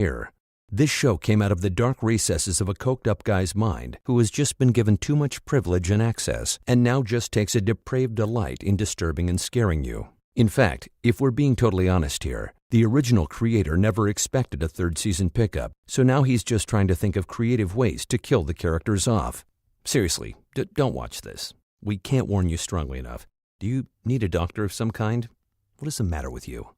Here, this show came out of the dark recesses of a coked-up guy's mind who has just been given too much privilege and access and now just takes a depraved delight in disturbing and scaring you. In fact, if we're being totally honest here, the original creator never expected a third season pickup, so now he's just trying to think of creative ways to kill the characters off. Seriously, don't watch this. We can't warn you strongly enough. Do you need a doctor of some kind? What is the matter with you?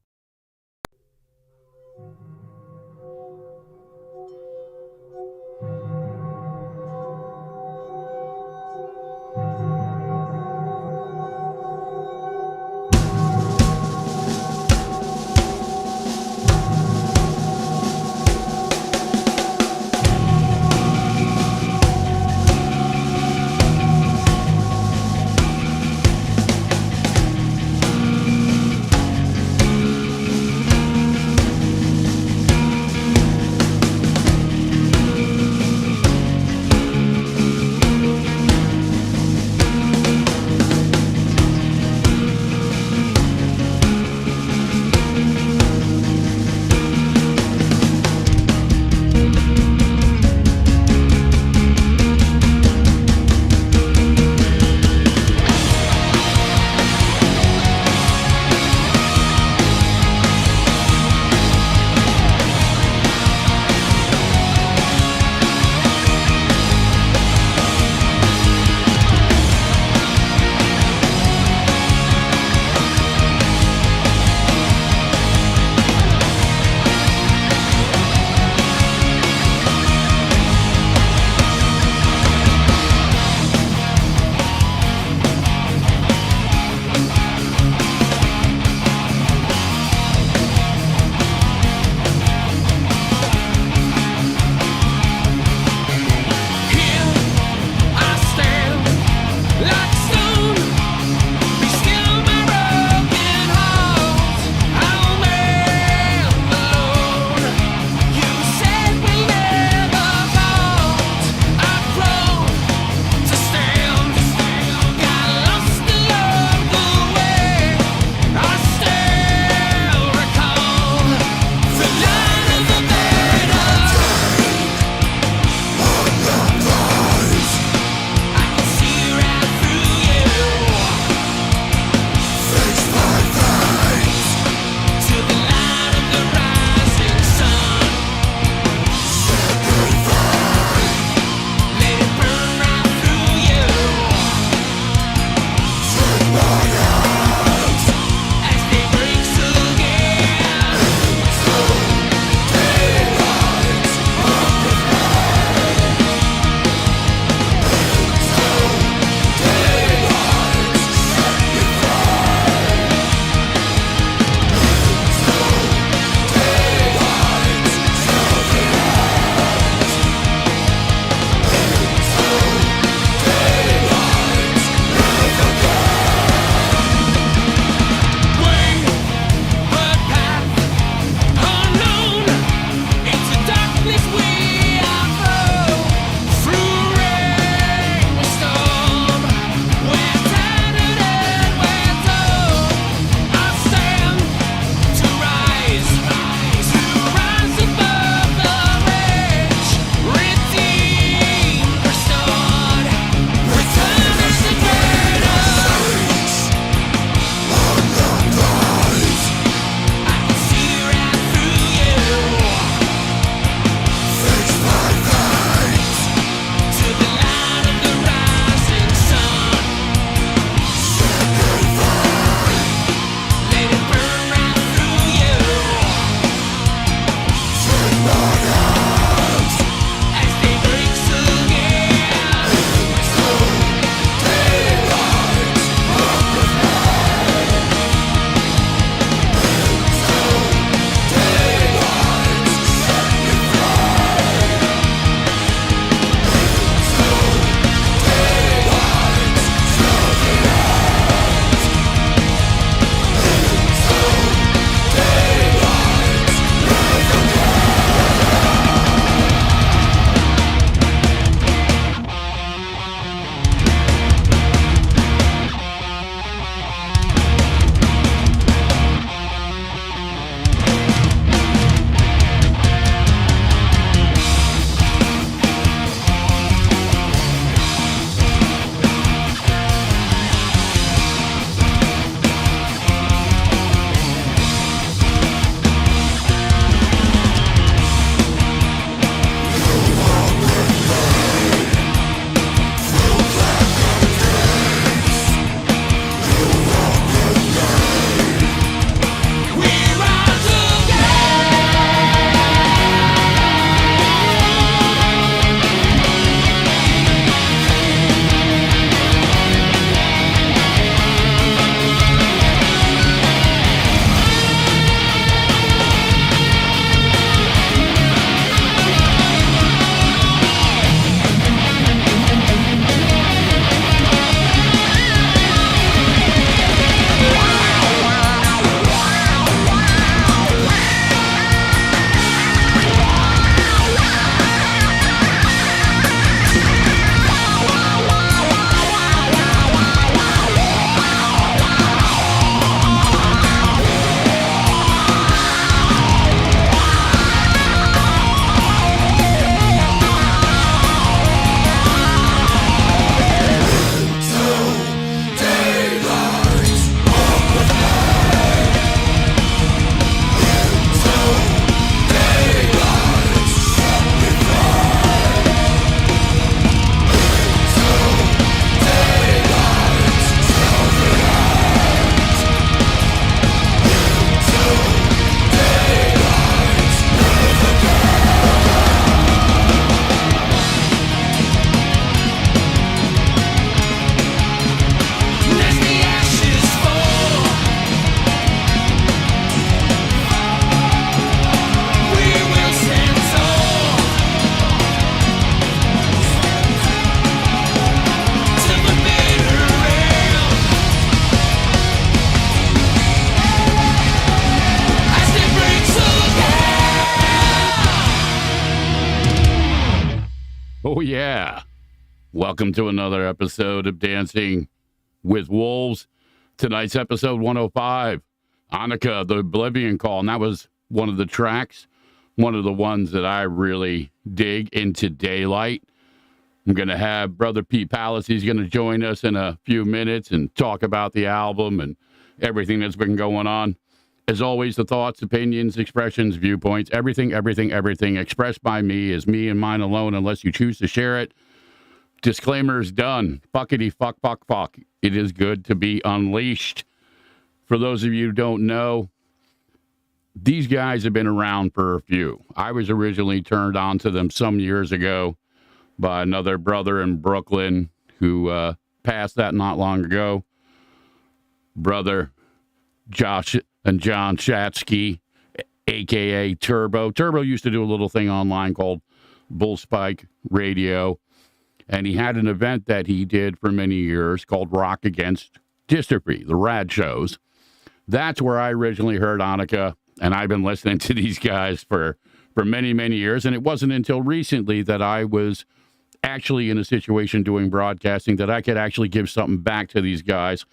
Oh, yeah. Welcome to another episode of Dancing with Wolves. Tonight's episode 105, Anaka, the Oblivion Call. And that was one of the tracks, one of the ones that I really dig, Into Daylight. I'm going to have Brother Pete Palace. He's going to join us in a few minutes and talk about the album and everything that's been going on. As always, the thoughts, opinions, expressions, viewpoints, everything expressed by me is me and mine alone unless you choose to share it. Disclaimer is done. Fuckity fuck. It is good to be unleashed. For those of you who don't know, these guys have been around for a few. I was originally turned on to them some years ago by another brother in Brooklyn who passed that not long ago. Brother Josh and John Shatsky, a.k.a. Turbo. Turbo used to do a little thing online called Bull Spike Radio, and he had an event that he did for many years called Rock Against Dystrophy, the RAD shows. That's where I originally heard Anaka, and I've been listening to these guys for many, many years, and it wasn't until recently that I was actually in a situation doing broadcasting that I could actually give something back to these guys.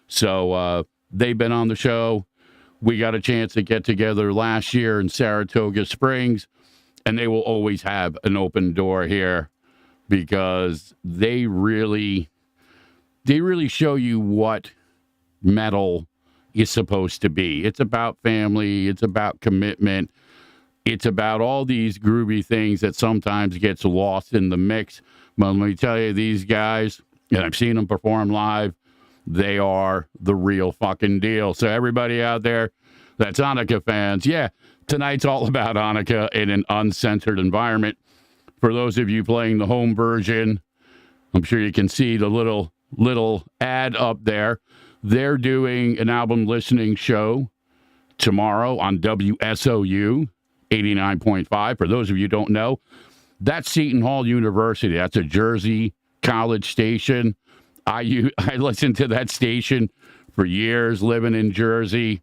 So they've been on the show. We got a chance to get together last year in Saratoga Springs, and they will always have an open door here because they really show you what metal is supposed to be. It's about family. It's about commitment. It's about all these groovy things that sometimes gets lost in the mix. But let me tell you, these guys, and I've seen them perform live, they are the real fucking deal. So everybody out there that's Anaka fans, yeah, tonight's all about Anaka in an uncensored environment. For those of you playing the home version, I'm sure you can see the little ad up there. They're doing an album listening show tomorrow on WSOU 89.5. For those of you who don't know, that's Seton Hall University. That's a Jersey college station. I listened to that station for years living in Jersey.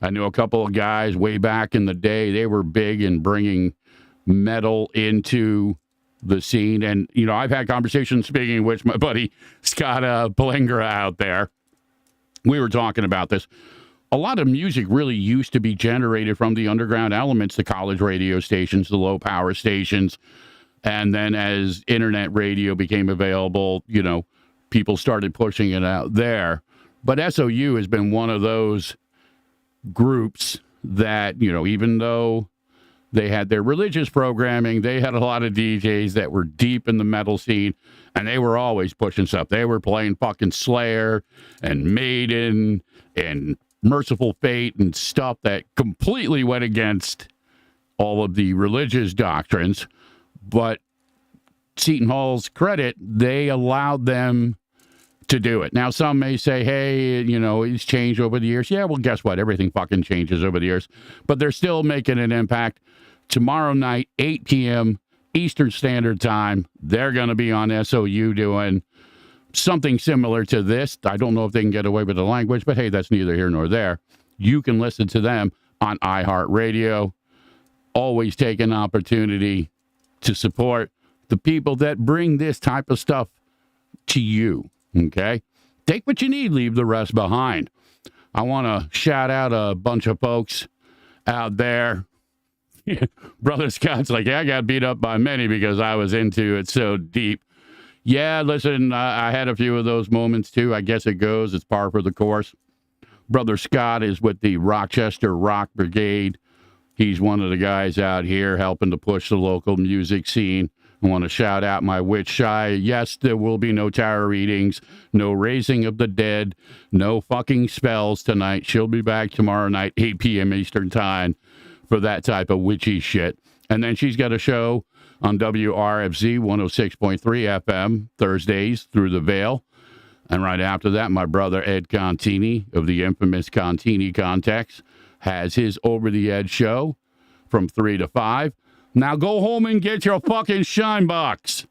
I knew a couple of guys way back in the day. They were big in bringing metal into the scene. And, you know, I've had conversations, speaking of which, my buddy Scott Palengra out there. We were talking about this. A lot of music really used to be generated from the underground elements, the college radio stations, the low power stations. And then as internet radio became available, you know, people started pushing it out there. But SOU has been one of those groups that, you know, even though they had their religious programming, they had a lot of DJs that were deep in the metal scene, and they were always pushing stuff. They were playing fucking Slayer and Maiden and Merciful Fate and stuff that completely went against all of the religious doctrines. But Seton Hall's credit, they allowed them to do it. Now, some may say, hey, you know, it's changed over the years. Yeah, well, guess what? Everything fucking changes over the years. But they're still making an impact. Tomorrow night, 8 p.m. Eastern Standard Time, they're going to be on SOU doing something similar to this. I don't know if they can get away with the language, but hey, that's neither here nor there. You can listen to them on iHeartRadio. Always take an opportunity to support the people that bring this type of stuff to you. Okay? Take what you need, leave the rest behind. I want to shout out a bunch of folks out there. Brother Scott's like, yeah, I got beat up by many because I was into it so deep. Yeah, listen, I had a few of those moments too. I guess it goes. It's par for the course. Brother Scott is with the Rochester Rock Brigade. He's one of the guys out here helping to push the local music scene. I want to shout out my witch shy. Yes, there will be no tarot readings, no raising of the dead, no fucking spells tonight. She'll be back tomorrow night, 8 p.m. Eastern Time, for that type of witchy shit. And then she's got a show on WRFZ 106.3 FM Thursdays through the Veil. And right after that, my brother Ed Contini of the infamous Contini Context has his Over the Edge show from 3 to 5. Now go home and get your fucking shine box.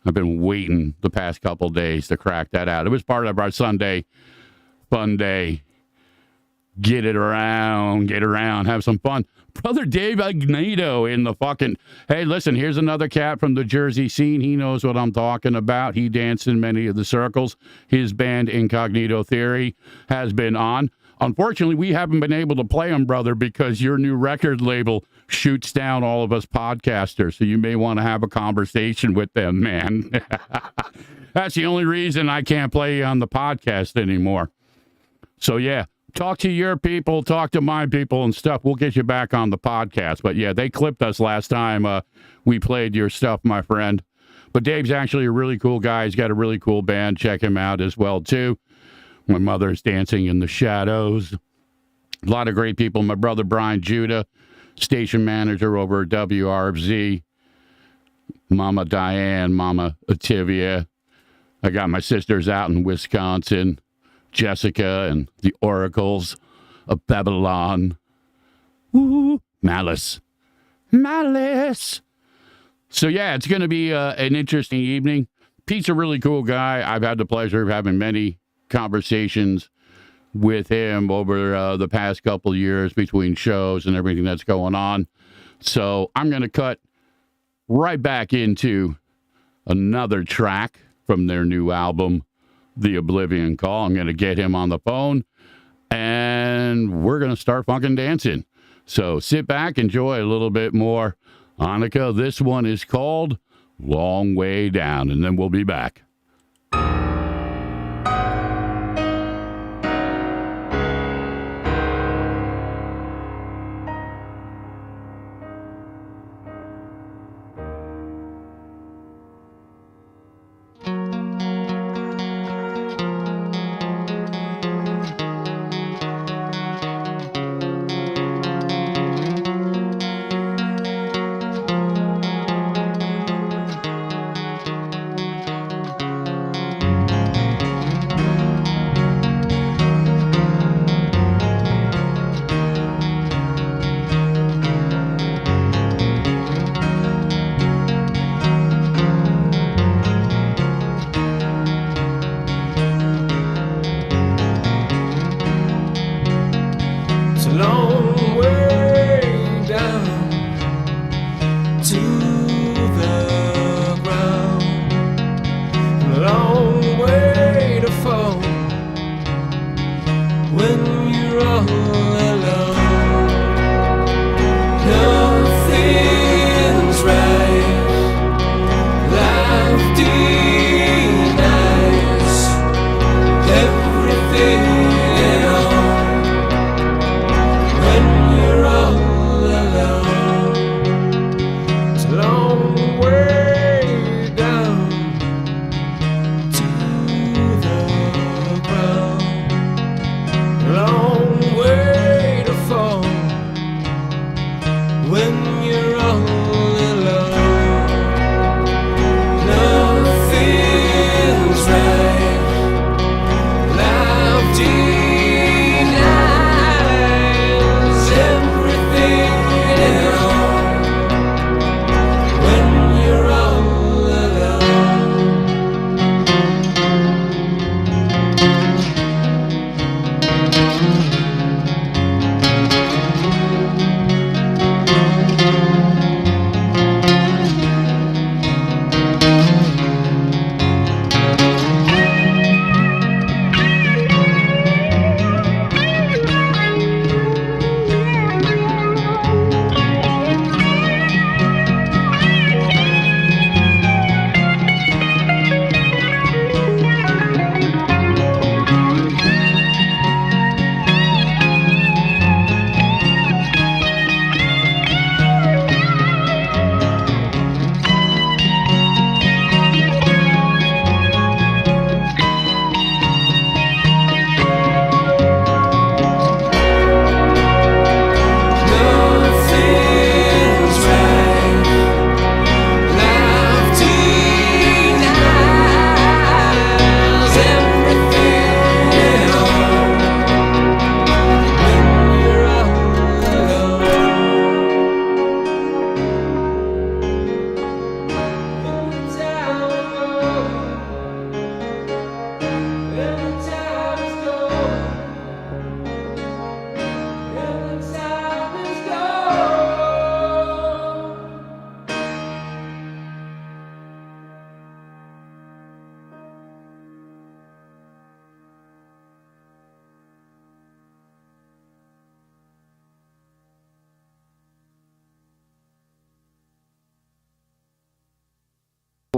I've been waiting the past couple days to crack that out. It was part of our Sunday fun day Get around, have some fun. Brother Dave Agnito in the fucking... Hey, listen, here's another cat from the Jersey scene. He knows what I'm talking about. He danced in many of the circles. His band, Incognito Theory, has been on. Unfortunately, we haven't been able to play him, brother, because your new record label shoots down all of us podcasters. So you may want to have a conversation with them, man. That's the only reason I can't play you on the podcast anymore. So, yeah. Talk to your people, talk to my people and stuff. We'll get you back on the podcast. But, yeah, they clipped us last time we played your stuff, my friend. But Dave's actually a really cool guy. He's got a really cool band. Check him out as well, too. My mother's dancing in the shadows. A lot of great people. My brother Brian Judah, station manager over at WRFZ. Mama Diane, Mama Ativia. I got my sisters out in Wisconsin. Jessica and the Oracles of Babylon. Woo, Malice. So, yeah, it's going to be an interesting evening. Pete's a really cool guy. I've had the pleasure of having many conversations with him over the past couple of years between shows and everything that's going on. So I'm going to cut right back into another track from their new album, The Oblivion Call. I'm going to get him on the phone, and we're going to start funkin' dancing. So sit back, enjoy a little bit more Anaka. This one is called Long Way Down, and then we'll be back. Long way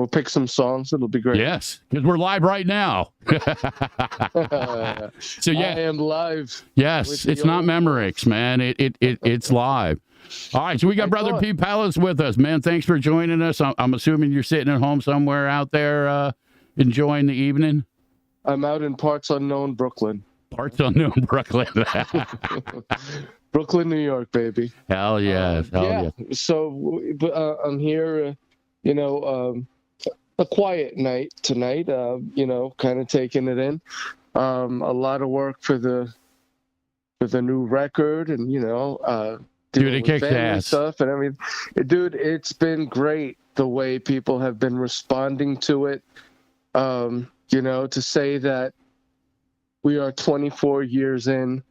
we'll pick some songs. It'll be great. Yes, because we're live right now. So yeah, I am live. Yes, it's not Memorex, man. It's live. All right, so we got Brother Pete Palace with us, man. Thanks for joining us. I'm assuming you're sitting at home somewhere out there enjoying the evening. I'm out in parts unknown Brooklyn. Parts unknown Brooklyn. Brooklyn, New York, baby. Hell yes. Hell yes. So I'm here, a quiet night tonight, kind of taking it in. A lot of work for the new record and, dude, it kicks ass. Stuff and everything. Dude, it's been great the way people have been responding to it. To say that we are 24 years in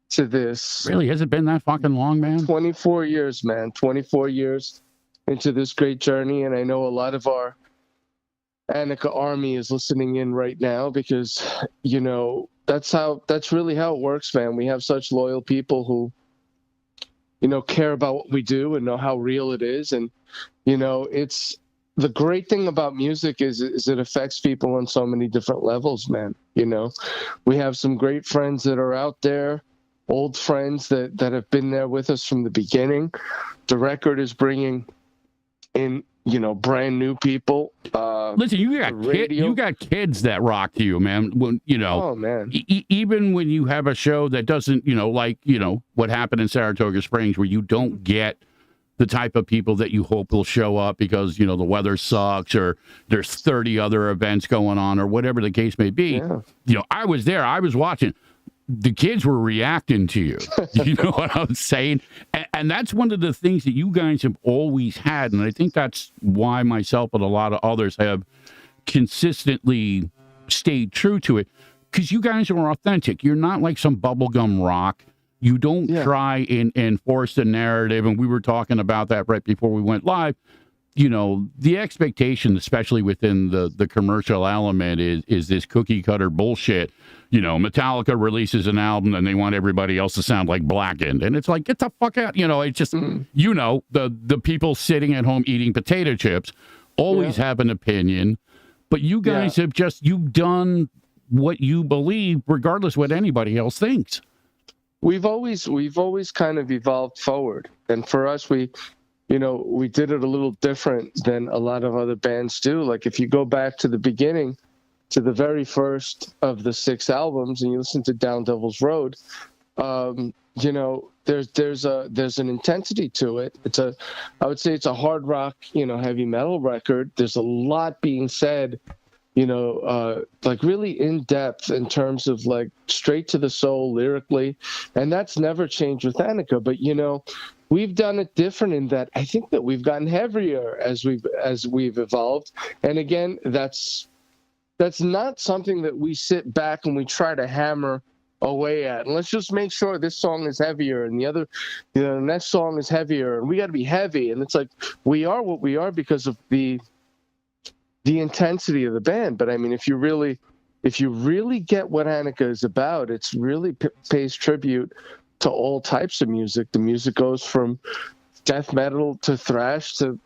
to this. Really? Has it been that fucking long, man? 24 years, man. 24 years into this great journey. And I know a lot of our Anaka army is listening in right now because, that's really how it works, man. We have such loyal people who, care about what we do and know how real it is. And, it's the great thing about music is it affects people on so many different levels, man. We have some great friends that are out there, old friends that have been there with us from the beginning. The record is bringing in, brand new people. Listen, you got kids that rock to you, man. When oh man, even when you have a show that doesn't, what happened in Saratoga Springs, where you don't get the type of people that you hope will show up because the weather sucks or there's 30 other events going on or whatever the case may be. Yeah. I was there. I was watching. The kids were reacting to you. You know what I'm saying? And that's one of the things that you guys have always had. And I think that's why myself and a lot of others have consistently stayed true to it. Because you guys are authentic. You're not like some bubblegum rock. You don't try and force the narrative. And we were talking about that right before we went live. The expectation, especially within the commercial element, is this cookie cutter bullshit. Metallica releases an album and they want everybody else to sound like Blackened. And it's like, get the fuck out. It's just, the people sitting at home eating potato chips always have an opinion. But you guys have you've done what you believe, regardless what anybody else thinks. We've always kind of evolved forward. And for us, we did it a little different than a lot of other bands do. Like if you go back to the beginning, to the very first of the 6 albums, and you listen to Down Devil's Road, there's an intensity to it. I would say it's a hard rock, heavy metal record. There's a lot being said, like really in depth in terms of like straight to the soul lyrically, and that's never changed with Anaka. But we've done it different in that I think that we've gotten heavier as we've evolved. And again, that's not something that we sit back and we try to hammer away at. And let's just make sure this song is heavier and the other, the next song is heavier, and we got to be heavy. And it's like we are what we are because of the intensity of the band. But I mean, if you really get what Anaka is about, it's really pays tribute to all types of music. The music goes from death metal to thrash to,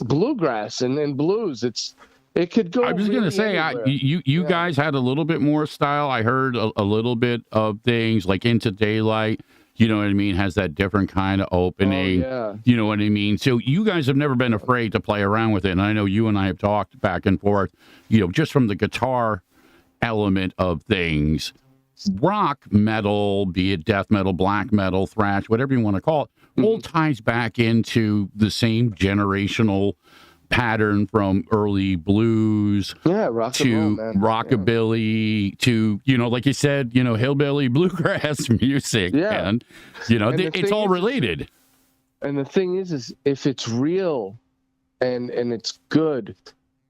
bluegrass and blues. It could go. I was going to say, you guys had a little bit more style. I heard a little bit of things like Into Daylight. You know what I mean? Has that different kind of opening. Oh, yeah. You know what I mean? So you guys have never been afraid to play around with it. And I know you and I have talked back and forth, just from the guitar element of things. Rock metal, be it death metal, black metal, thrash, whatever you want to call it, all ties back into the same generational pattern from early blues to rockabilly to, like you said, hillbilly bluegrass music. Yeah. And, it's all related. And the thing is if it's real and it's good,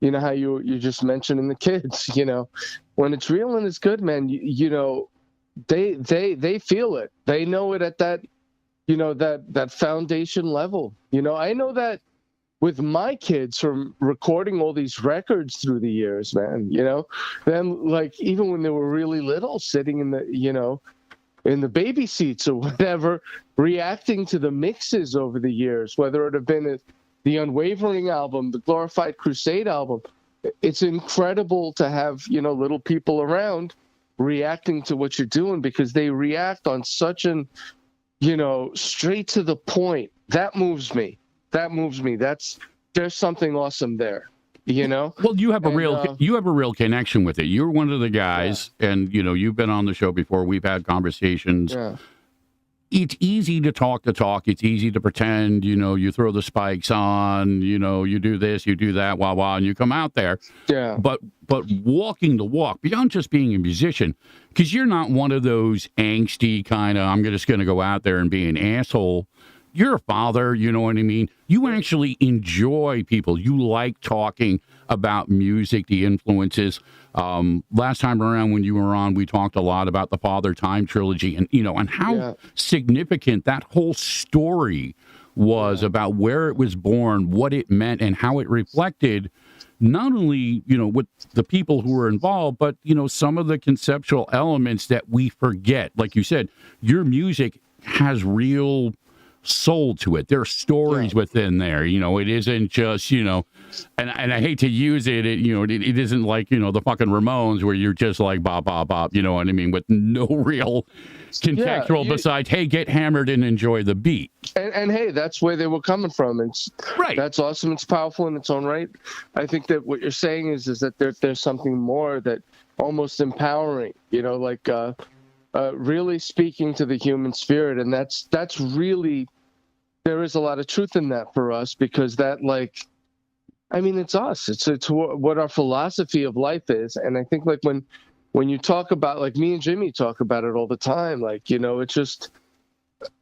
how you just mentioning the kids, when it's real and it's good, man, they feel it. They know it at that, that foundation level. I know that with my kids from recording all these records through the years, man, them like even when they were really little, sitting in the, in the baby seats or whatever, reacting to the mixes over the years, whether it have been the Unwavering album, the Glorified Crusade album. It's incredible to have, little people around reacting to what you're doing, because they react on such an, straight to the point. That moves me. There's something awesome there, Well, you have a real connection with it. You're one of the guys, and you've been on the show before. We've had conversations. Yeah. It's easy to talk. It's easy to pretend, you throw the spikes on, you do this, you do that, and you come out there. Yeah. But walking the walk, beyond just being a musician, because you're not one of those angsty kind of, I'm just going to go out there and be an asshole. You're a father, you know what I mean? You actually enjoy people. You like talking about music, the influences. Last time around when you were on, we talked a lot about the Father Time trilogy and how significant that whole story was about where it was born, what it meant, and how it reflected not only, with the people who were involved, but, some of the conceptual elements that we forget. Like you said, your music has real soul to it. There are stories within there. It isn't just, and I hate to use it, it isn't like, the fucking Ramones where you're just like bop, bop, bop, you know what I mean? With no real contextual besides, hey, get hammered and enjoy the beat. And hey, that's where they were coming from. Right. That's awesome. It's powerful in its own right. I think that what you're saying is that there's something more, that almost empowering, really speaking to the human spirit. And that's really, there is a lot of truth in that for us, because that, it's us. It's what our philosophy of life is. And I think when you talk about, like me and Jimmy talk about it all the time,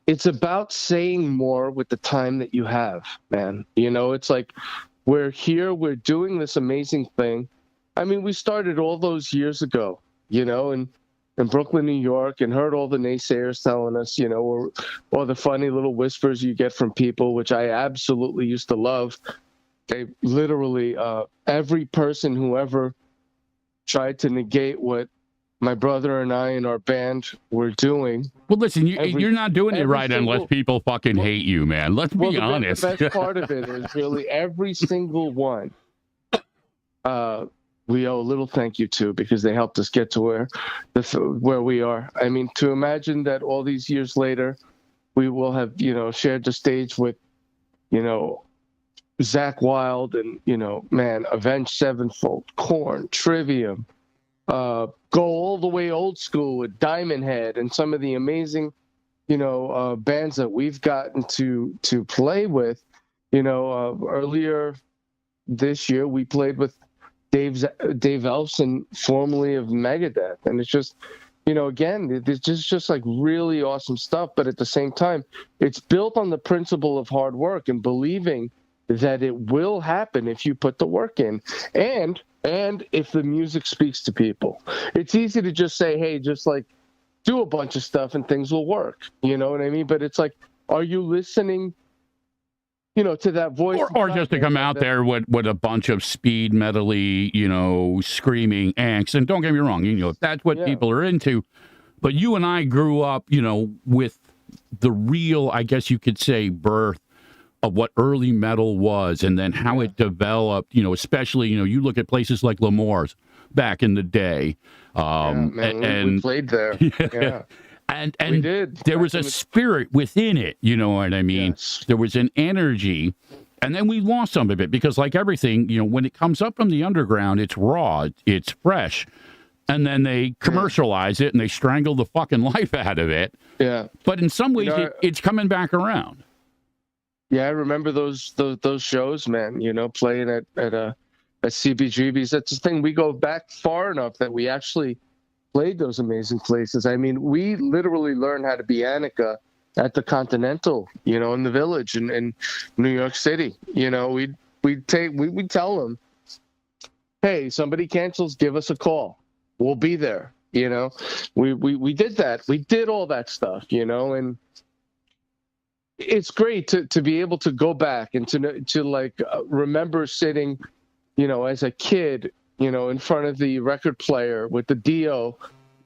it's about saying more with the time that you have, man. It's like, we're here, we're doing this amazing thing. We started all those years ago, in Brooklyn, New York, and heard all the naysayers telling us, or the funny little whispers you get from people, which I absolutely used to love. They literally, every person who ever tried to negate what my brother and I and our band were doing. Well, listen, you're not doing it right unless people fucking hate you, man. Let's be honest. The best part of it is really every single one. We owe a little thank you to, because they helped us get to where we are. To imagine that all these years later, we will have, shared the stage with, Zakk Wylde and, Avenged Sevenfold, Korn, Trivium, go all the way old school with Diamond Head and some of the amazing, bands that we've gotten to play with. Earlier this year, we played with Dave Ellefson, formerly of Megadeth. And it's just, again, it's just like really awesome stuff. But at the same time, it's built on the principle of hard work and believing that it will happen if you put the work in. And if the music speaks to people. It's easy to just say, hey, just do a bunch of stuff and things will work. You know what I mean? But it's like, are you listening, to that voice? Or just to come out there with a bunch of speed metally, screaming angst. And don't get me wrong, if that's what people are into. But you and I grew up, with the real, I guess you could say, birth of what early metal was, and then how it developed, especially, you look at places like L'Amour's back in the day. We played there. Yeah. And we did. There was a spirit within it, you know what I mean? Yes. There was an energy, and then we lost some of it, because like everything, when it comes up from the underground, it's raw, it's fresh. And then they commercialize it and they strangle the fucking life out of it. Yeah. But in some ways, it's coming back around. Yeah, I remember those shows, man. Playing at CBGB's. That's the thing. We go back far enough that we actually played those amazing places. We literally learned how to be Anaka at the Continental, in the Village in New York City. We'd tell them, hey, somebody cancels, give us a call. We'll be there. We did that. We did all that stuff, and it's great to be able to go back and to remember sitting, as a kid, in front of the record player with the Dio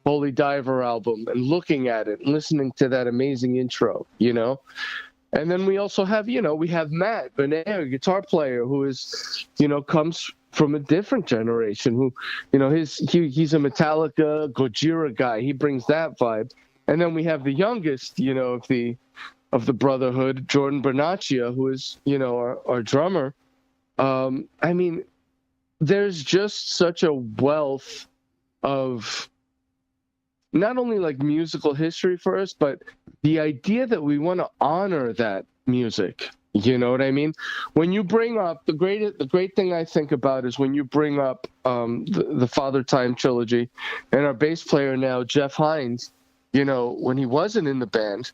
Holy Diver album and looking at it, listening to that amazing intro, And then we also have, we have Matt Benair, a guitar player who is, comes from a different generation. Who, he's a Metallica, Gojira guy. He brings that vibe. And then we have the youngest, of the Brotherhood, Jordan Bernaccia, who is, our drummer. I mean, there's just such a wealth of not only like musical history for us, but the idea that we want to honor that music. You know what I mean? When you bring up the great thing I think about is when you bring up the Father Time trilogy, and our bass player now, Jeff Hines, when he wasn't in the band,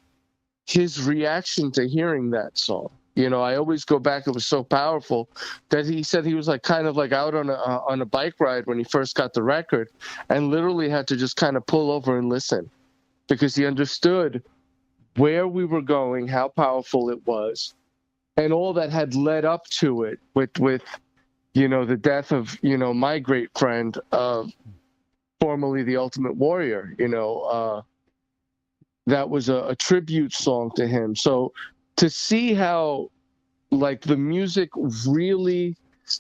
his reaction to hearing that song. I always go back. It was so powerful that he said he was like kind of like out on a bike ride when he first got the record, and literally had to just kind of pull over and listen, because he understood where we were going, how powerful it was, and all that had led up to it with the death of my great friend, formerly the Ultimate Warrior. That was a tribute song to him. So to see how like the music really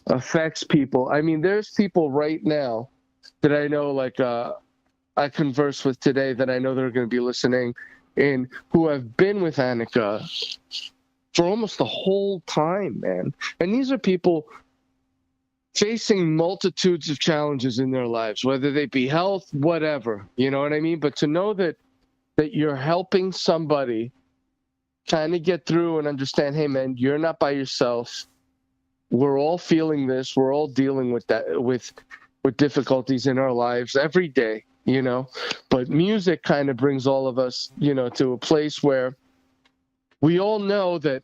affects people. I mean, there's people right now that I know, like I converse with today, that I know they're going to be listening in, who have been with Anaka for almost the whole time, man. And these are people facing multitudes of challenges in their lives, whether they be health, whatever, you know what I mean? But to know that you're helping somebody kind of get through and understand, hey, man, you're not by yourself. We're all feeling this. We're all dealing with that, with difficulties in our lives every day, But music kind of brings all of us, to a place where we all know that,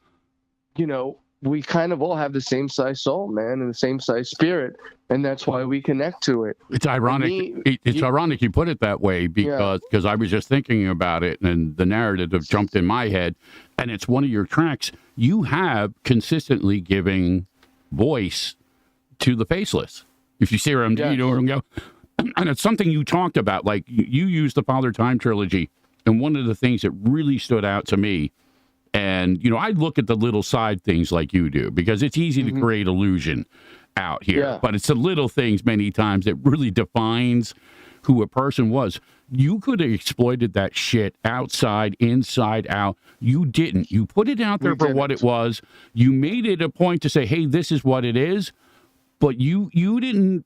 we kind of all have the same size soul, man, and the same size spirit, and that's why we connect to it. It's ironic. It's ironic you put it that way, because I was just thinking about it, and the narrative have jumped in my head, and it's one of your tracks. You have consistently giving voice to the faceless. If you see where I'm, going, and it's something you talked about. Like you used the Father Time trilogy, and one of the things that really stood out to me. And, I look at the little side things like you do, because it's easy to create illusion out here. Yeah. But it's the little things many times that really defines who a person was. You could have exploited that shit outside, inside out. You didn't. You put it out there for what it was. You made it a point to say, hey, this is what it is. But you didn't,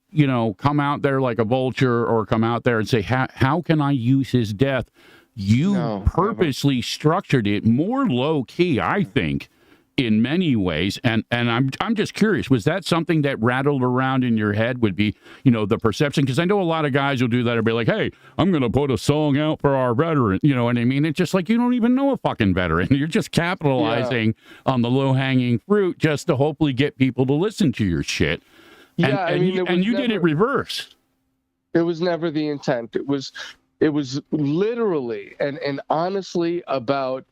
come out there like a vulture, or come out there and say, how can I use his death? You purposely structured it more low key, I think, in many ways. And I'm just curious, was that something that rattled around in your head? Would be, the perception? Because I know a lot of guys will do that and be like, hey, I'm going to put a song out for our veteran. You know what I mean? It's just like, you don't even know a fucking veteran. You're just capitalizing on the low hanging fruit just to hopefully get people to listen to your shit. Yeah, and you did it reverse. It was never the intent. It was literally and honestly about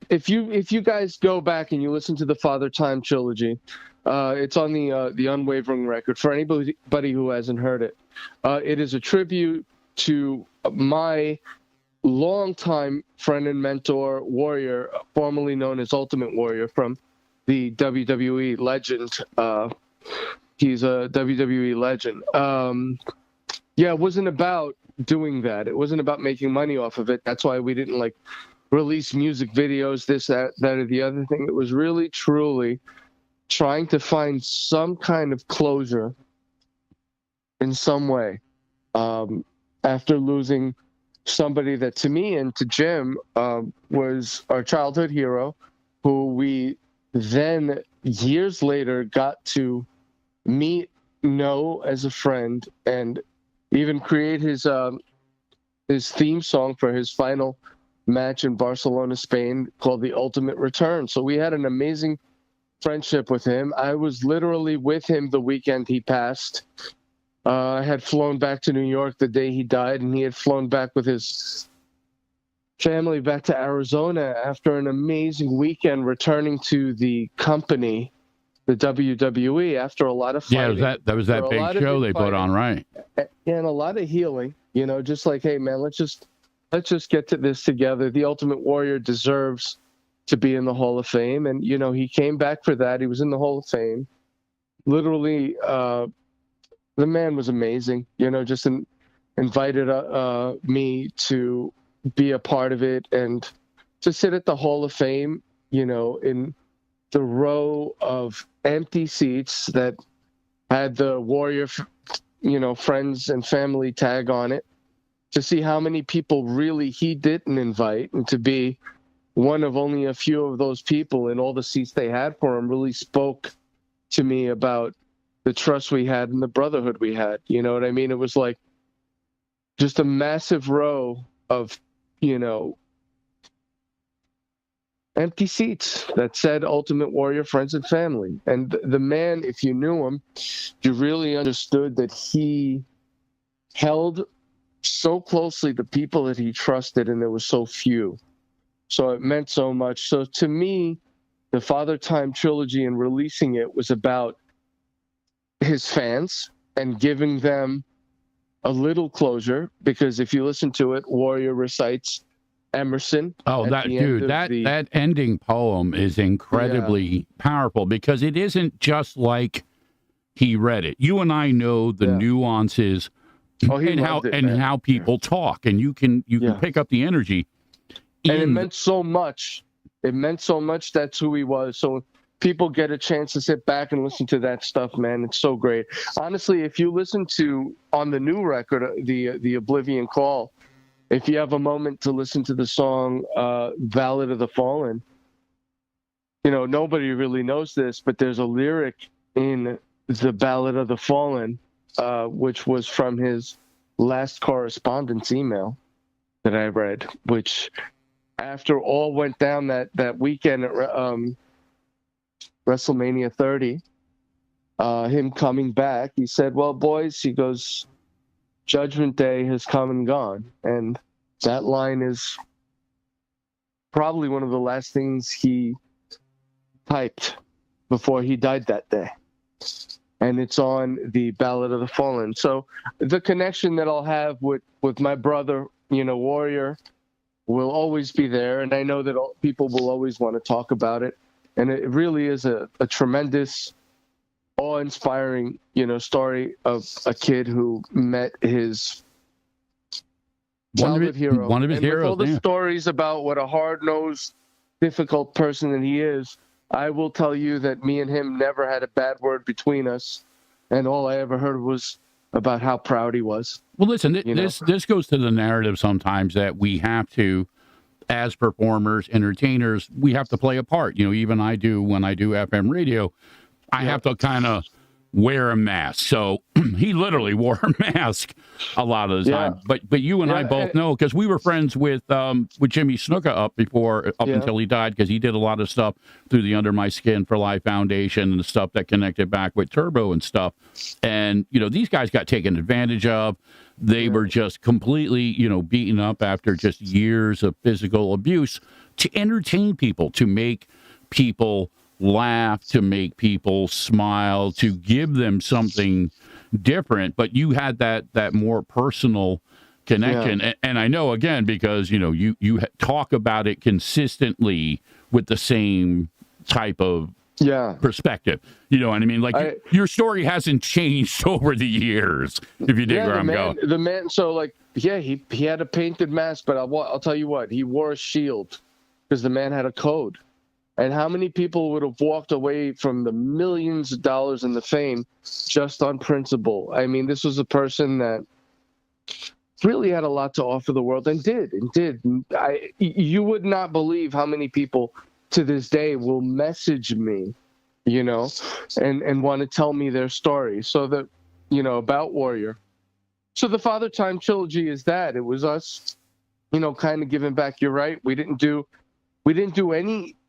if you guys go back and you listen to the Father Time trilogy, it's on the Unwavering record for anybody who hasn't heard it. It is a tribute to my longtime friend and mentor, Warrior, formerly known as Ultimate Warrior, from the WWE legend. He's a WWE legend. Yeah, it wasn't about doing that. It wasn't about making money off of it. That's why we didn't release music videos, this, that, or the other thing. It was really, truly trying to find some kind of closure in some way after losing somebody that to me and to Jim was our childhood hero, who we then years later got to meet, know as a friend, and even create his theme song for his final match in Barcelona, Spain, called The Ultimate Return. So we had an amazing friendship with him. I was literally with him the weekend he passed. I had flown back to New York the day he died, and he had flown back with his family back to Arizona after an amazing weekend, returning to the company, the WWE, after a lot of fighting. Yeah, that was that big show they put on, right? And a lot of healing, just like, hey, man, let's just get to this together. The Ultimate Warrior deserves to be in the Hall of Fame. And, he came back for that. He was in the Hall of Fame. Literally, the man was amazing, just invited me to be a part of it and to sit at the Hall of Fame, in the row of empty seats that had the Warrior, friends and family tag on it, to see how many people really he didn't invite, and to be one of only a few of those people in all the seats they had for him really spoke to me about the trust we had and the brotherhood we had. You know what I mean? It was like just a massive row of, empty seats that said Ultimate Warrior, friends and family. And the man, if you knew him, you really understood that he held so closely the people that he trusted, and there were so few. So it meant so much. So to me, the Father Time trilogy and releasing it was about his fans and giving them a little closure, because if you listen to it, Warrior recites Emerson. Oh, that ending poem is incredibly powerful, because it isn't just like he read it. You and I know the nuances and how people talk, and you can pick up the energy. And it meant so much. It meant so much. That's who he was. So people get a chance to sit back and listen to that stuff, man. It's so great. Honestly, if you listen to, on the new record, the Oblivion Call, if you have a moment to listen to the song Ballad of the Fallen, nobody really knows this, but there's a lyric in the Ballad of the Fallen, which was from his last correspondence email that I read, which after all went down that weekend at WrestleMania 30, him coming back, he said, well, boys, he goes, Judgment Day has come and gone. And that line is probably one of the last things he typed before he died that day. And it's on the Ballad of the Fallen. So the connection that I'll have with my brother, Warrior, will always be there. And I know that people will always want to talk about it. And it really is a tremendous, awe-inspiring, story of a kid who met his childhood hero. One of his heroes. With all the stories about what a hard-nosed, difficult person that he is, I will tell you that me and him never had a bad word between us. And all I ever heard was about how proud he was. Well, listen, this goes to the narrative sometimes that we have to, as performers, entertainers, we have to play a part. Even I do when I do FM radio, I have to kind of wear a mask. So he literally wore a mask a lot of the time. But you and I both know, because we were friends with Jimmy Snuka up until he died, because he did a lot of stuff through the Under My Skin for Life Foundation and the stuff that connected back with Turbo and stuff. And, these guys got taken advantage of. They were just completely, beaten up after just years of physical abuse to entertain people, to make people laugh, to make people smile, to give them something different. But you had that more personal connection. And I know, again, because, you talk about it consistently with the same type of perspective. You know what I mean? Like, your story hasn't changed over the years, if you dig where I'm going. The man, so he had a painted mask, but I'll tell you what, he wore a shield because the man had a code. And how many people would have walked away from the millions of dollars and the fame just on principle? I mean, this was a person that really had a lot to offer the world and did. You would not believe how many people to this day will message me, and want to tell me their story. So that, about Warrior. So the Father Time trilogy is that. It was us, kind of giving back. You're right. We didn't do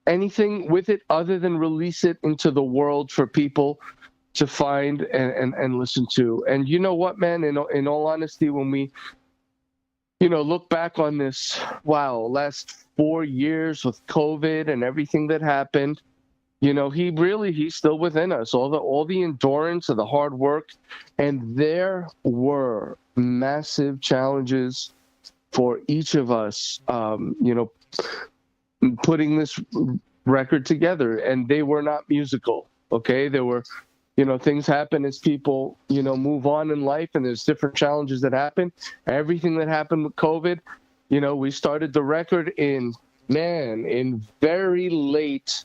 anything with it other than release it into the world for people to find and listen to. And you know what, man, in all honesty, when we, look back on this, last 4 years with COVID and everything that happened, he's still within us, all the endurance and the hard work. And there were massive challenges for each of us, putting this record together, and they were not musical. Okay, there were, things happen as people, move on in life, and there's different challenges that happen. Everything that happened with COVID, we started the record in very late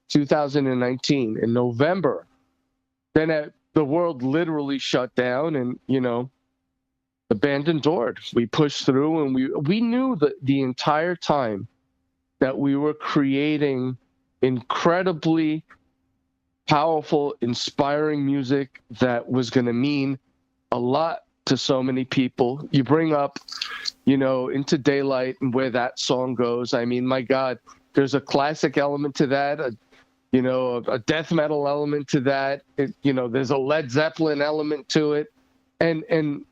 2019 in November. Then the world literally shut down, and the band endured. We pushed through, and we knew that the entire time that we were creating incredibly powerful, inspiring music that was going to mean a lot to so many people. You bring up, Into Daylight and where that song goes. I mean, my God, there's a classic element to that, a death metal element to that. There's a Led Zeppelin element to it, and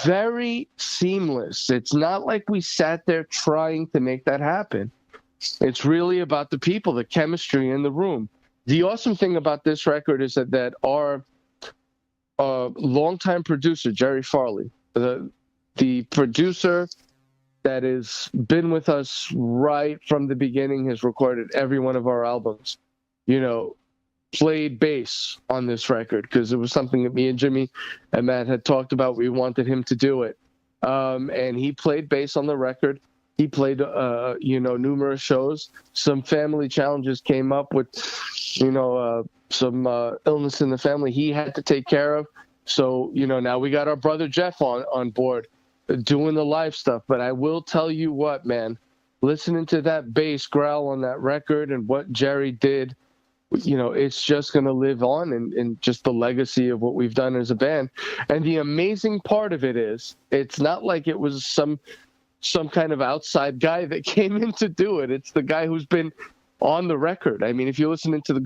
very seamless. It's not like we sat there trying to make that happen. It's really about the people, the chemistry in the room. The awesome thing about this record is that our longtime producer, Jerry Farley, the producer that has been with us right from the beginning, has recorded every one of our albums, played bass on this record because it was something that me and Jimmy and Matt had talked about. We wanted him to do it. And he played bass on the record. He played, numerous shows. Some family challenges came up with, some illness in the family he had to take care of. So, now we got our brother Jeff on board doing the live stuff. But I will tell you what, man, listening to that bass growl on that record and what Jerry did, it's just going to live on in just the legacy of what we've done as a band. And the amazing part of it is, it's not like it was some kind of outside guy that came in to do it. It's the guy who's been on the record. I mean, if you listen into the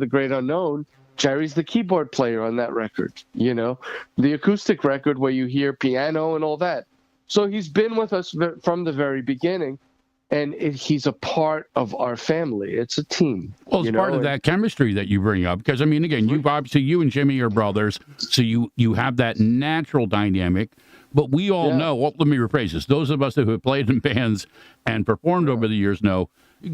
Great Unknown, Jerry's the keyboard player on that record, the acoustic record where you hear piano and all that. So he's been with us from the very beginning, and he's a part of our family. It's a team. Well, it's part of that chemistry that you bring up, because, I mean, again, you and Jimmy are brothers, so you have that natural dynamic. But we all know, well, let me rephrase this. Those of us who have played in bands and performed over the years know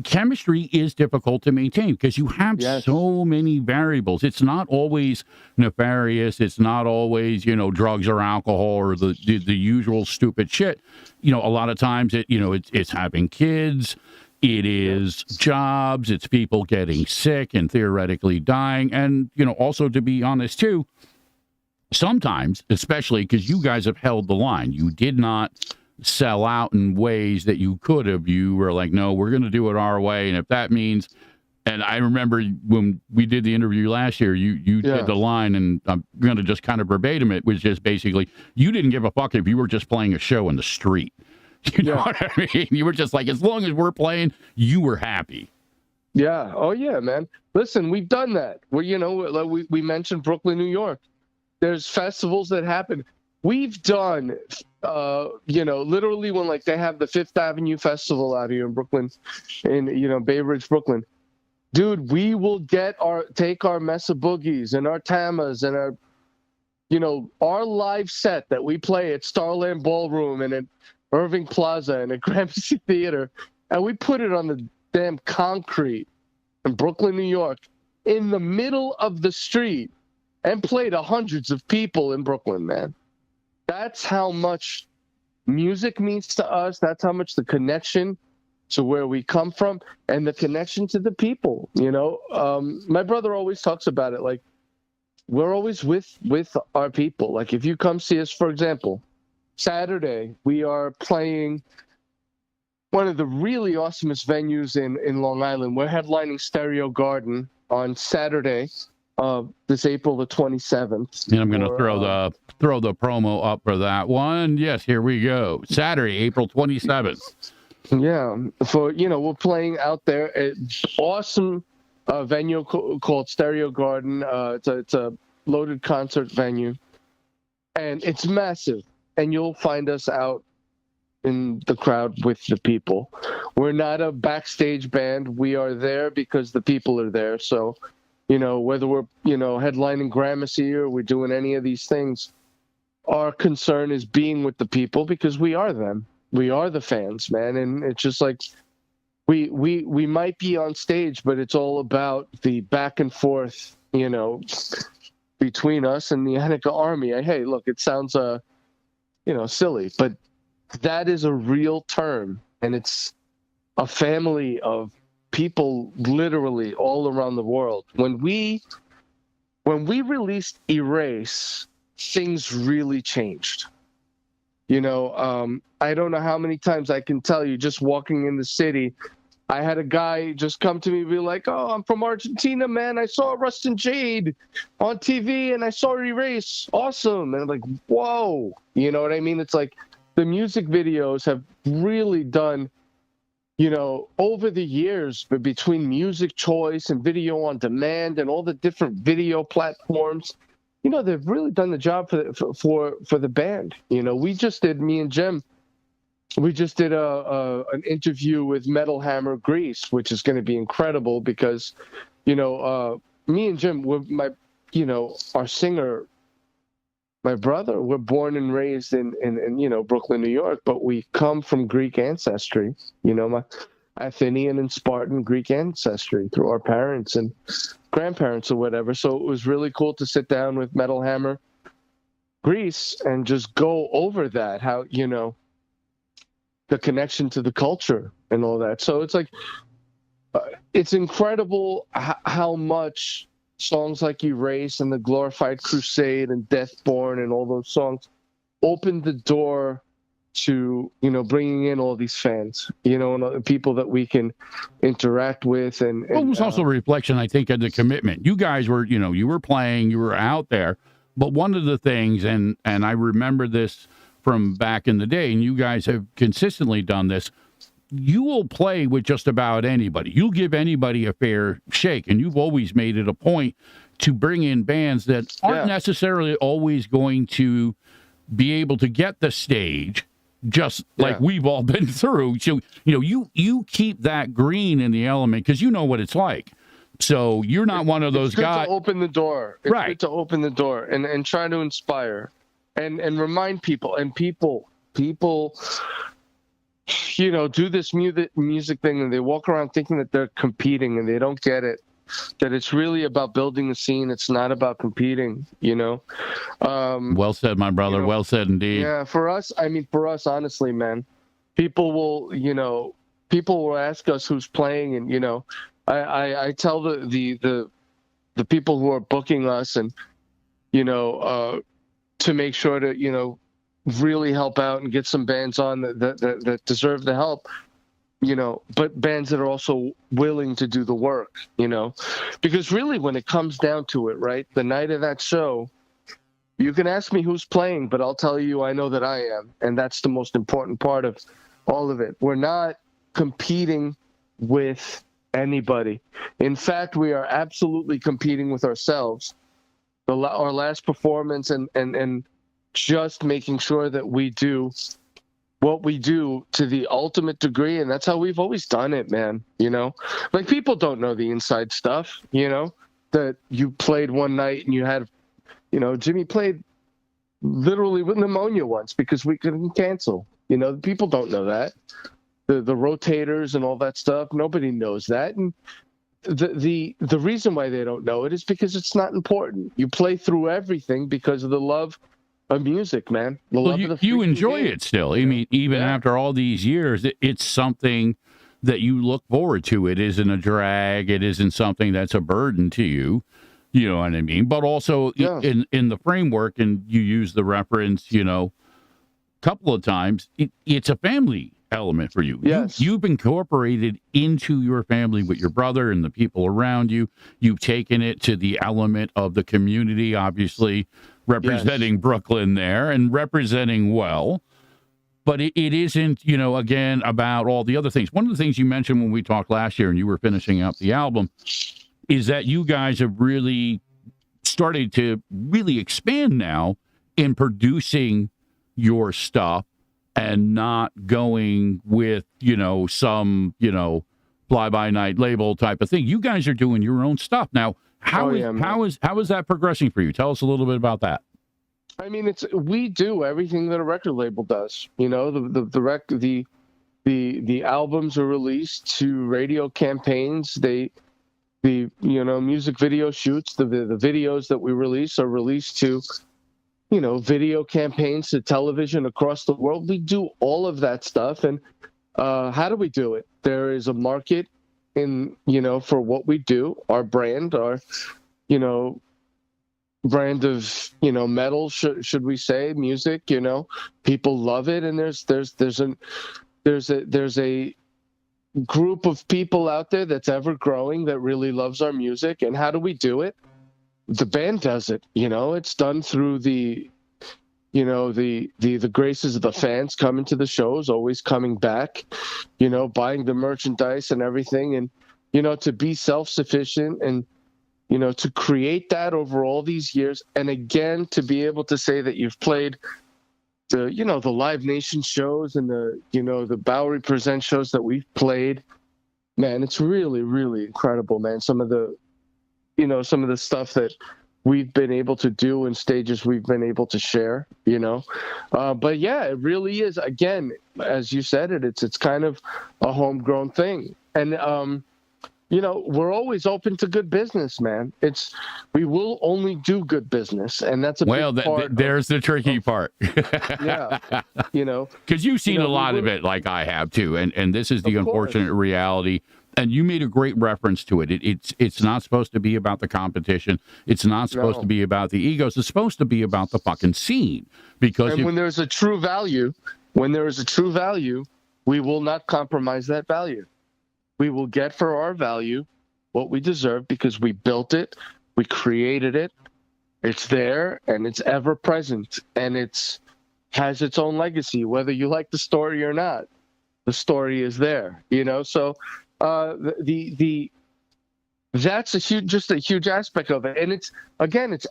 chemistry is difficult to maintain because you have so many variables. It's not always nefarious. It's not always, drugs or alcohol or the usual stupid shit. A lot of times it's having kids. It is jobs. It's people getting sick and theoretically dying. And, also, to be honest, too, sometimes, especially because you guys have held the line, you did not sell out in ways that you could have. You were like, no, we're going to do it our way. And if that means, and I remember when we did the interview last year, you did the line, and I'm going to just kind of verbatim it, was just basically, you didn't give a fuck if you were just playing a show in the street. You know what I mean? You were just like, as long as we're playing, you were happy. Yeah. Oh, yeah, man. Listen, we've done that. We mentioned Brooklyn, New York. There's festivals that happen. We've done, literally when they have the Fifth Avenue Festival out here in Brooklyn, in, Bay Ridge, Brooklyn. Dude, we will take our Mesa Boogies and our Tamas and our live set that we play at Starland Ballroom and at Irving Plaza and at Gramercy Theater, and we put it on the damn concrete in Brooklyn, New York, in the middle of the street, and played to hundreds of people in Brooklyn, man. That's how much music means to us. That's how much the connection to where we come from and the connection to the people, My brother always talks about it, like, we're always with our people. Like, if you come see us, for example, Saturday, we are playing one of the really awesomest venues in Long Island. We're headlining Stereo Garden on Saturday, this April the 27th. And I'm going to throw the promo up for that one. Yes, here we go. Saturday, April 27th. Yeah, we're playing out there at awesome venue called Stereo Garden. It's a loaded concert venue, and it's massive. And you'll find us out in the crowd with the people. We're not a backstage band. We are there because the people are there. So, whether we're, headlining Gramercy or we're doing any of these things, our concern is being with the people because we are them. We are the fans, man. And it's just like, we might be on stage, but it's all about the back and forth, between us and the Anaka army. Hey, look, it sounds silly, but that is a real term, and it's a family of people literally all around the world. When we released Erase, things really changed. I don't know how many times I can tell you, just walking in the city, I had a guy just come to me and be like, "Oh, I'm from Argentina, man. I saw Rust and Jade on TV and I saw Erase. Awesome." And I'm like, whoa. You know what I mean? It's like the music videos have really done, over the years, but between Music Choice and Video on Demand and all the different video platforms, they've really done the job for the band. Me and Jim, we just did an interview with Metal Hammer Greece, which is going to be incredible because, me and Jim, our singer, my brother, we're born and raised in Brooklyn, New York, but we come from Greek ancestry, my Athenian and Spartan Greek ancestry through our parents and grandparents or whatever. So it was really cool to sit down with Metal Hammer Greece and just go over that, how, the connection to the culture and all that. So it's like, it's incredible how much songs like Erase and The Glorified Crusade and Deathborn and all those songs opened the door to, bringing in all these fans, and people that we can interact with. And well, it was also a reflection, I think, of the commitment. You guys were, you were playing, you were out there. But one of the things, and I remember this from back in the day, and you guys have consistently done this, you will play with just about anybody. You'll give anybody a fair shake, and you've always made it a point to bring in bands that aren't necessarily always going to be able to get the stage, just like we've all been through. So, you keep that green in the element because you know what it's like. So you're not one of those guys. To open the door. It's good to open the door and try to inspire and remind people. And people, do this music thing and they walk around thinking that they're competing and they don't get it. That it's really about building a scene. It's not about competing, Well said, my brother. Well said indeed. Yeah, for us, honestly, man, people will ask us who's playing, and I tell the people who are booking us and to make sure to really help out and get some bands on that deserve the help, but bands that are also willing to do the work, because really when it comes down to it, right, the night of that show, you can ask me who's playing, but I'll tell you I know that I am, and that's the most important part of all of it. We're not competing with anybody. In fact, we are absolutely competing with ourselves. Our last performance and just making sure that we do what we do to the ultimate degree, and that's how we've always done it, man. Like people don't know the inside stuff, that you played one night and you had, Jimmy played literally with pneumonia once because we couldn't cancel. People don't know that. The rotators and all that stuff, nobody knows that. And the reason why they don't know it is because it's not important. You play through everything because of the love of music, man. You enjoy it still. I mean, even after all these years, it's something that you look forward to. It isn't a drag. It isn't something that's a burden to you. You know what I mean? But also in the framework, and you use the reference, a couple of times, it's a family element for you. Yes. You've incorporated into your family with your brother and the people around you. You've taken it to the element of the community, obviously representing Brooklyn there and representing well. But it isn't, again, about all the other things. One of the things you mentioned when we talked last year and you were finishing up the album is that you guys have really started to really expand now in producing your stuff and not going with, some, fly-by-night label type of thing. You guys are doing your own stuff. Now, how is that progressing for you? Tell us a little bit about that. I mean, we do everything that a record label does. The the albums are released to radio campaigns. The music video shoots, the videos that we release are released to video campaigns, to television across the world. We do all of that stuff. And how do we do it? There is a market for what we do, our brand, our brand of metal, should we say, music. People love it, and there's a group of people out there that's ever growing that really loves our music. And how do we do it? The band does it. It's done through the graces of the fans coming to the shows, always coming back, buying the merchandise and everything, and to be self-sufficient, and to create that over all these years. And again, to be able to say that you've played the Live Nation shows and the Bowery Present shows that we've played, man, it's really, really incredible, man. Some of the stuff that we've been able to do and stages we've been able to share, but yeah, it really is, again, as you said, it's kind of a homegrown thing. And we're always open to good business, man. We will only do good business, and that's a big part. There's the tricky part. Yeah, because you've seen a lot of it, like I have too, and this is the unfortunate reality. And you made a great reference to it. It's not supposed to be about the competition. It's not supposed to be about the egos. It's supposed to be about the fucking scene. Because when there's a true value, we will not compromise that value. We will get for our value what we deserve, because we built it, we created it, it's there, and it's ever present, and has its own legacy, whether you like the story or not. The story is there, So that's a huge aspect of it, and it's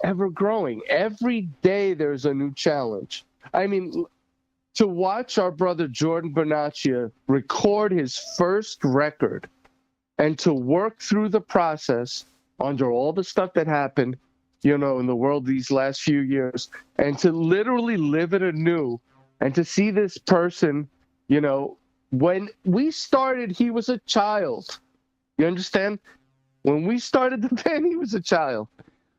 ever growing. Every day there's a new challenge. I mean, to watch our brother Jordan Bernaccia record his first record, and to work through the process under all the stuff that happened, in the world these last few years, and to literally live it anew, and to see this person, when we started, he was a child. You understand? When we started the band, he was a child.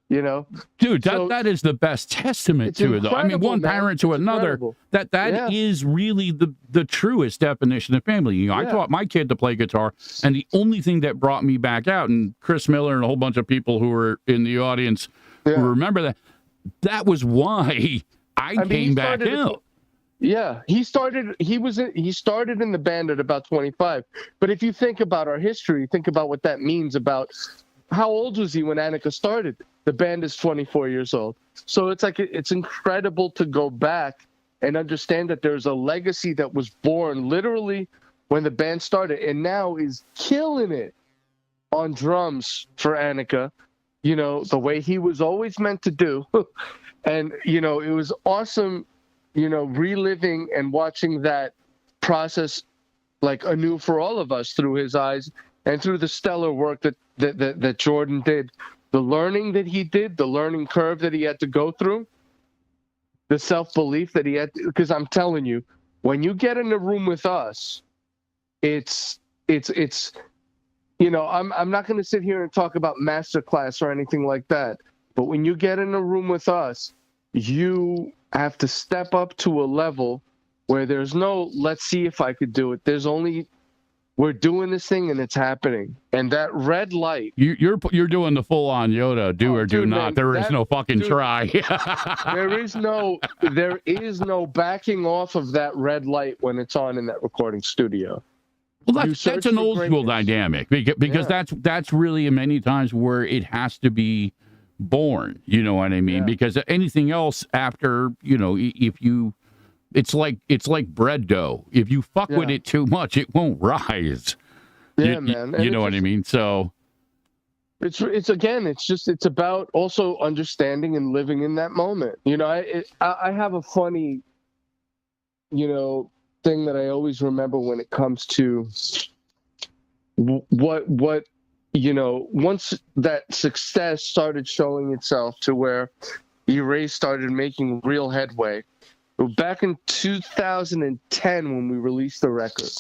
Dude, that is the best testament to it, though. I mean, one parent to another. That is really the truest definition of family. I taught my kid to play guitar, and the only thing that brought me back out, and Chris Miller and a whole bunch of people who were in the audience who remember that was why I came back out. Yeah, he started in the band at about 25. But if you think about our history, think about what that means about how old was he when Anaka started? The band is 24 years old. So it's incredible to go back and understand that there's a legacy that was born literally when the band started, and now is killing it on drums for Anaka, the way he was always meant to do. And, it was awesome, reliving and watching that process like anew for all of us through his eyes, and through the stellar work that Jordan did. The learning that he did, the learning curve that he had to go through, the self-belief that he had, because I'm telling you, when you get in the room with us, it's I'm not going to sit here and talk about masterclass or anything like that, but when you get in a room with us, you have to step up to a level where there's no, let's see if I could do it. There's only, we're doing this thing and it's happening. And that red light. You're doing the full on Yoda, do or do not. There is no fucking try. there is no backing off of that red light when it's on in that recording studio. Well, that's an old school dynamic, because that's really many times where it has to be born. You know what I mean? Yeah. Because anything else after, if you, it's like bread dough. If you fuck with it too much, it won't rise. Yeah, man. You know what I mean? So it's about also understanding and living in that moment. I have a funny, thing that I always remember when it comes to what once that success started showing itself to where Erase started making real headway, Back in 2010 when we released the record,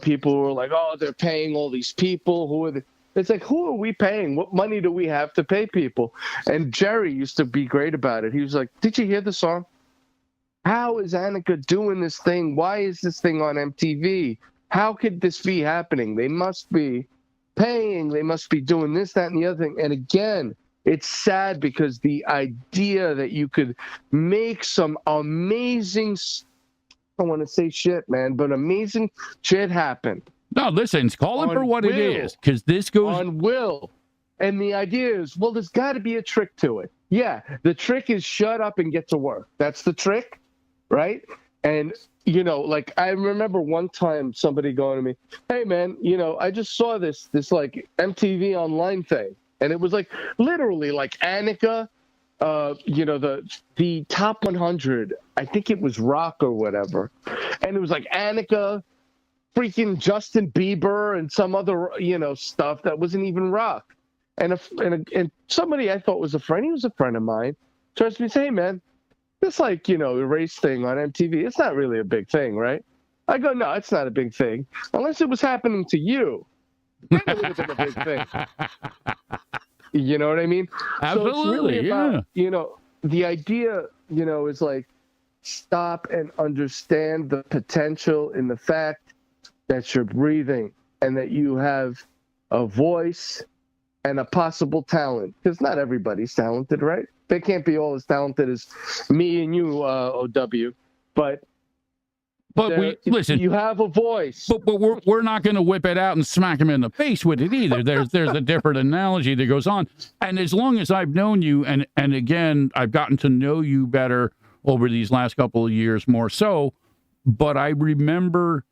people were like, oh, they're paying all these people. Who are they? It's like, who are we paying? What money do we have to pay people? And Jerry used to be great about it. He was like, did you hear the song? How is Anaka doing this thing? Why is this thing on MTV? How could this be happening? They must be paying. They must be doing this, that, and the other thing. And again, it's sad because the idea that you could make some amazing, I don't want to say shit, man, but amazing shit happen. No, listen, call it for what it is, because this goes on will. And the idea is, well, there's got to be a trick to it. Yeah, the trick is shut up and get to work. That's the trick, right? And, like I remember one time somebody going to me, hey, man, I just saw this like MTV online thing. And it was like literally like Anaka, the top 100, I think it was rock or whatever. And it was like Anaka, freaking Justin Bieber and some other, stuff that wasn't even rock. And somebody I thought was a friend, he was a friend of mine, turns to me and says, hey, man, this like, race thing on MTV, it's not really a big thing, right? I go, no, it's not a big thing. Unless it was happening to you. Then it would have been a big thing. You know what I mean? Absolutely, so it's really about, the idea, is like stop and understand the potential in the fact that you're breathing and that you have a voice and a possible talent. Because not everybody's talented, right? They can't be all as talented as me and you, OW. But listen, you have a voice. But we're not going to whip it out and smack him in the face with it either. There's a different analogy that goes on. And as long as I've known you, and again, I've gotten to know you better over these last couple of years more so, but I remember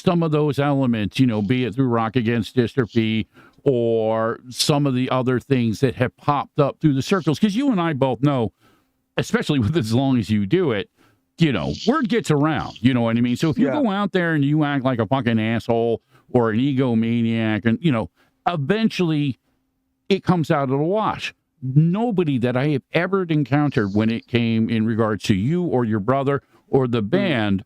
some of those elements, be it through Rock Against Dystrophy or some of the other things that have popped up through the circles. Because you and I both know, especially with as long as you do it, word gets around, you know what I mean? So if you go out there and you act like a fucking asshole or an egomaniac and, eventually it comes out of the wash. Nobody that I have ever encountered when it came in regards to you or your brother or the band,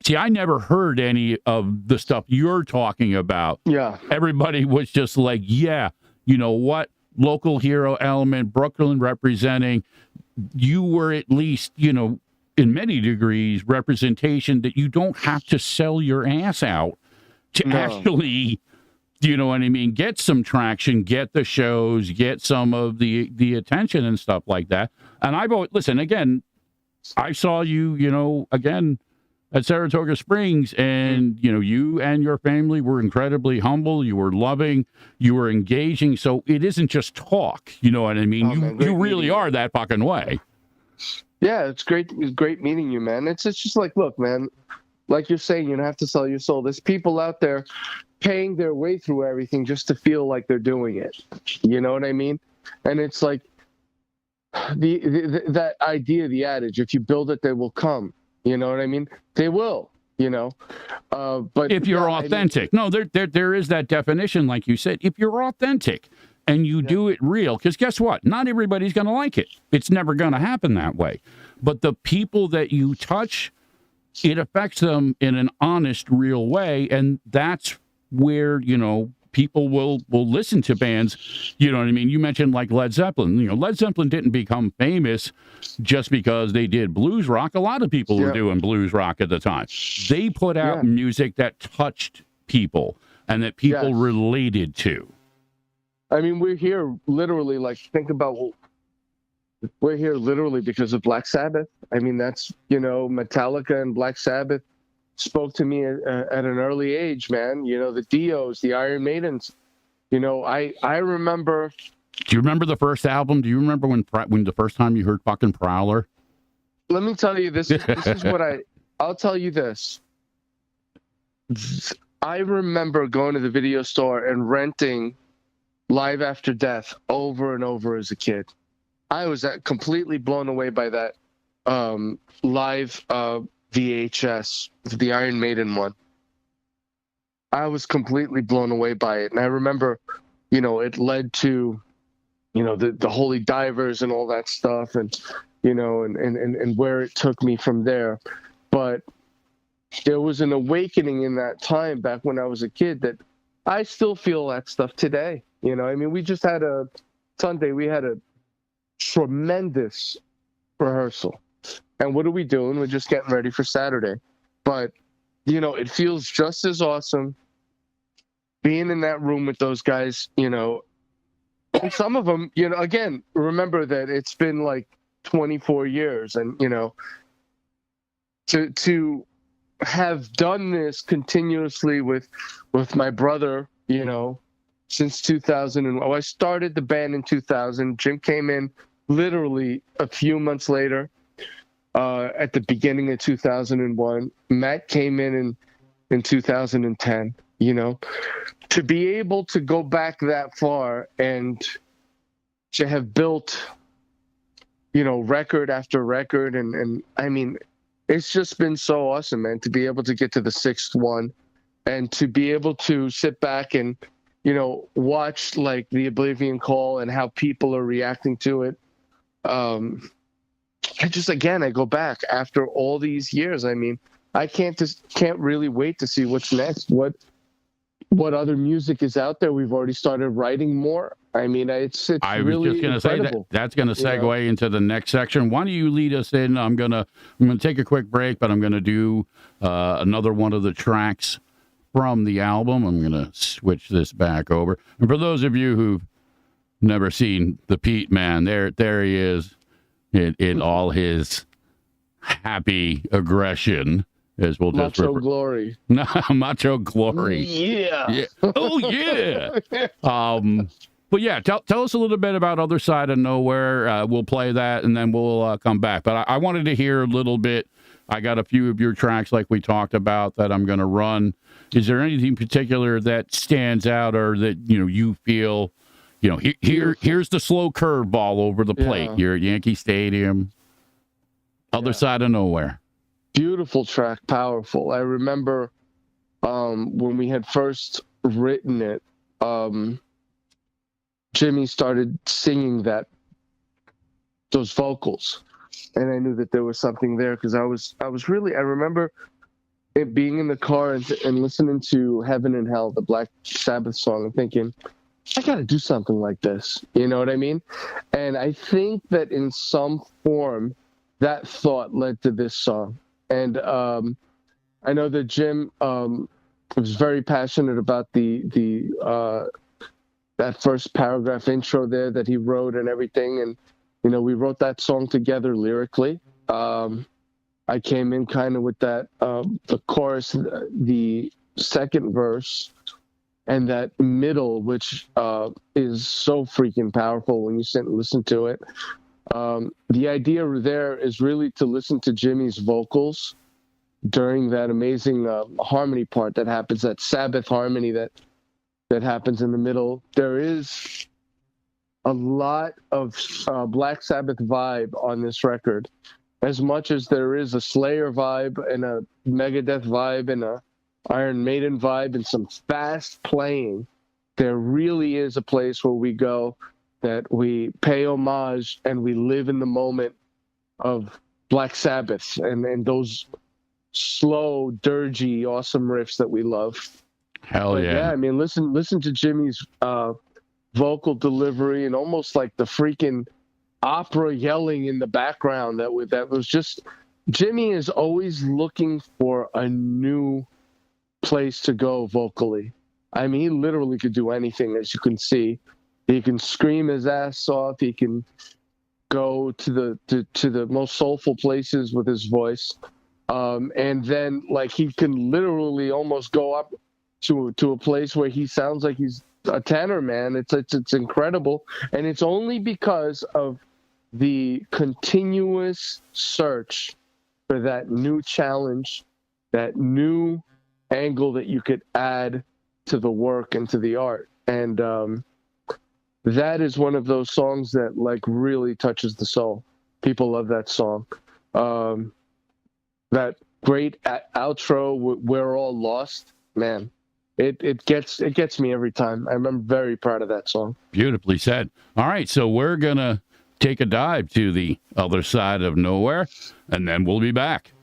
see, I never heard any of the stuff you're talking about. Yeah. Everybody was just like, yeah, you know what? Local hero element, Brooklyn representing. You were at least, in many degrees, representation that you don't have to sell your ass out to actually, you know what I mean, get some traction, get the shows, get some of the attention and stuff like that. And I've always, listen, again, I saw you, again, at Saratoga Springs, and, you and your family were incredibly humble. You were loving, you were engaging. So it isn't just talk, you know what I mean? You really are that fucking way. Yeah, it's great. It's great meeting you, man. It's just like, look, man, like you're saying, you don't have to sell your soul. There's people out there paying their way through everything just to feel like they're doing it. You know what I mean? And it's like that idea, the adage, if you build it, they will come. You know what I mean? They will, but if you're authentic. No, there is that definition, like you said. If you're authentic and you do it real, because guess what? Not everybody's going to like it. It's never going to happen that way. But the people that you touch, it affects them in an honest, real way. And that's where, people will listen to bands, you know what I mean? You mentioned like Led Zeppelin. Led Zeppelin didn't become famous just because they did blues rock. A lot of people were doing blues rock at the time. They put out music that touched people and that people related to. I mean, we're here literally, like, think about, we're here literally because of Black Sabbath. I mean, that's, Metallica and Black Sabbath spoke to me at an early age, man. The Dios, the Iron Maidens. I remember. Do you remember the first album? Do you remember when the first time you heard fucking Prowler? Let me tell you, this is what I'll tell you this. I remember going to the video store and renting Live After Death over and over as a kid. I was completely blown away by that live VHS, the Iron Maiden one. I was completely blown away by it. And I remember, it led to the Holy Divers and all that stuff, and and where it took me from there. But there was an awakening in that time back when I was a kid that I still feel that stuff today. I mean, we just had Sunday, we had a tremendous rehearsal. And what are we doing? We're just getting ready for Saturday. But, it feels just as awesome being in that room with those guys, and some of them, again, remember that it's been like 24 years and, to have done this continuously with my brother, since 2000. I started the band in 2000. Jim came in literally a few months later, at the beginning of 2001. Matt came in 2010. To be able to go back that far and to have built, record after record. And I mean, it's just been so awesome, man, to be able to get to the sixth one and to be able to sit back and, watch like the Oblivion Call and how people are reacting to it. I go back after all these years. I mean, I can't really wait to see what's next. What other music is out there? We've already started writing more. I mean, it's I was really just going to say that's going to segue into the next section. Why don't you lead us in? I'm gonna take a quick break, but I'm going to do another one of the tracks from the album. I'm going to switch this back over. And for those of you who've never seen the Pete Man, there he is in all his happy aggression. As we'll just Macho Glory. No, Macho Glory. Yeah. Oh, yeah. But yeah, tell us a little bit about Other Side of Nowhere. We'll play that, and then we'll come back. But I wanted to hear a little bit. I got a few of your tracks like we talked about that I'm going to run. Is there anything particular that stands out or that, you feel, here's the slow curveball over the plate. You're at Yankee Stadium. Other Side of Nowhere. Beautiful track, powerful. I remember when we had first written it, Jimmy started singing those vocals, and I knew that there was something there because I remember it being in the car and listening to Heaven and Hell, the Black Sabbath song, and thinking, I got to do something like this. You know what I mean? And I think that in some form, that thought led to this song. And I know that Jim was very passionate about that first paragraph intro there that he wrote and everything. And, we wrote that song together lyrically. I came in kind of with that, the chorus, the second verse, and that middle, which is so freaking powerful when you sit and listen to it. The idea there is really to listen to Jimmy's vocals during that amazing harmony part that happens, that Sabbath harmony that happens in the middle. There is a lot of Black Sabbath vibe on this record, as much as there is a Slayer vibe and a Megadeth vibe and a Iron Maiden vibe and some fast playing. There really is a place where we go that we pay homage and we live in the moment of Black Sabbath and those slow, dirgy, awesome riffs that we love. Hell yeah. Yeah, I mean, listen to Jimmy's vocal delivery and almost like the freaking opera yelling in the background that was just, Jimmy is always looking for a new place to go vocally. I mean, he literally could do anything, as you can see. He can scream his ass off. He can go to the most soulful places with his voice. And then like he can literally almost go up to a place where he sounds like he's a tenor, man. It's incredible. And it's only because of the continuous search for that new challenge, that new angle that you could add to the work and to the art. And that is one of those songs that like really touches the soul. People love that song. That great outro, We're All Lost, man. it gets me every time. I'm very proud of that song. Beautifully said. All right, so we're gonna take a dive to the other side of nowhere, and then we'll be back.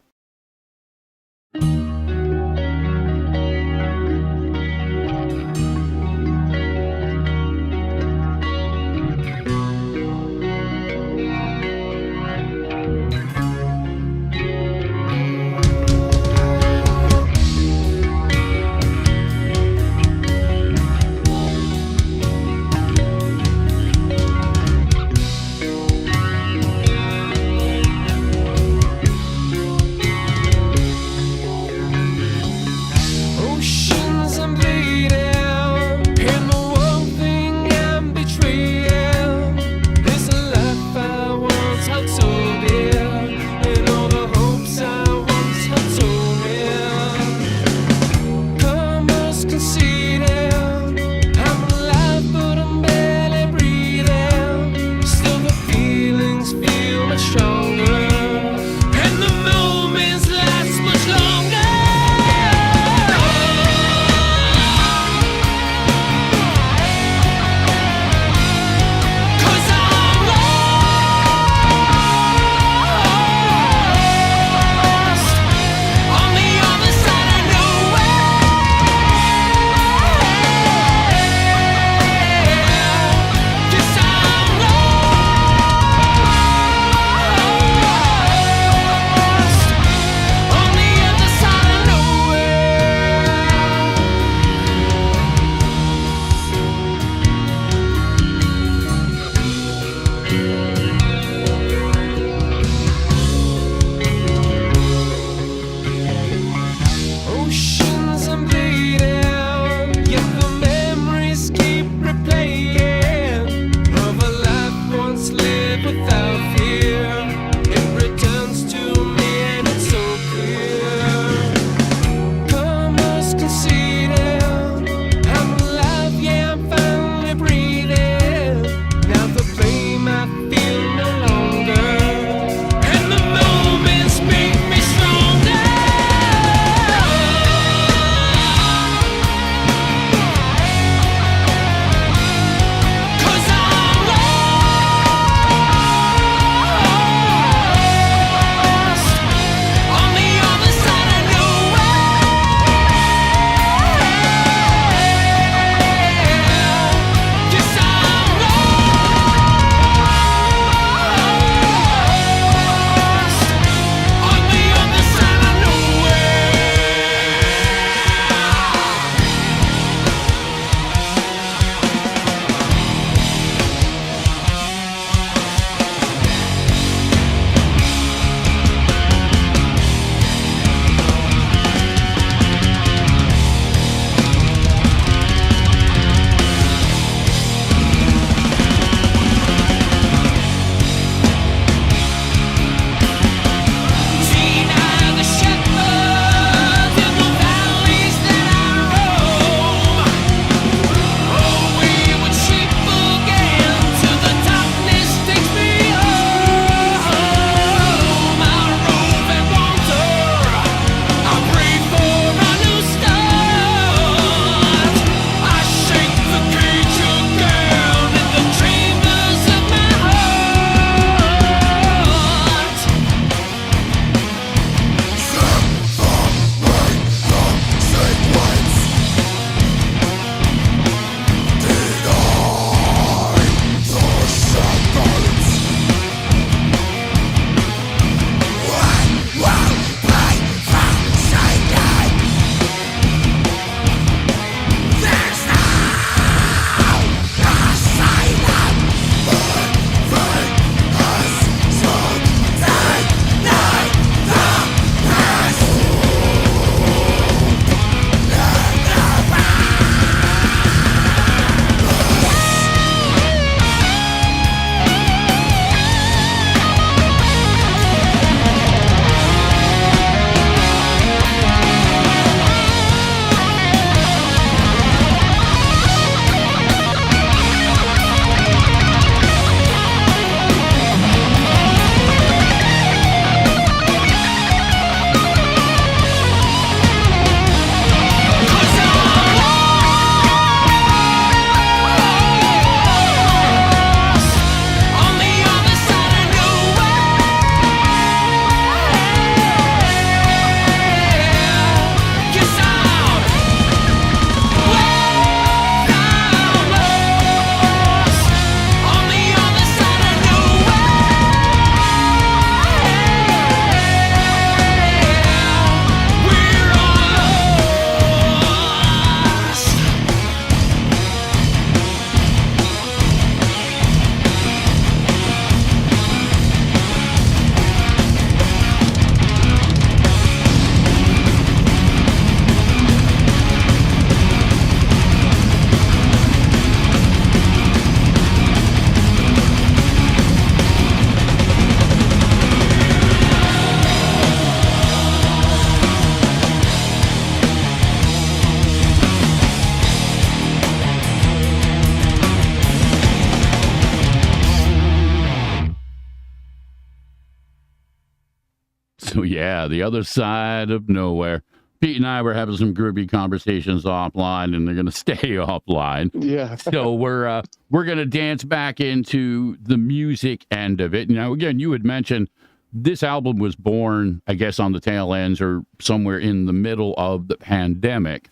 So, yeah, the other side of nowhere. Pete and I were having some groovy conversations offline, and they're going to stay offline. Yeah. So we're going to dance back into the music end of it. Now, again, you had mentioned this album was born, I guess, on the tail ends or somewhere in the middle of the pandemic.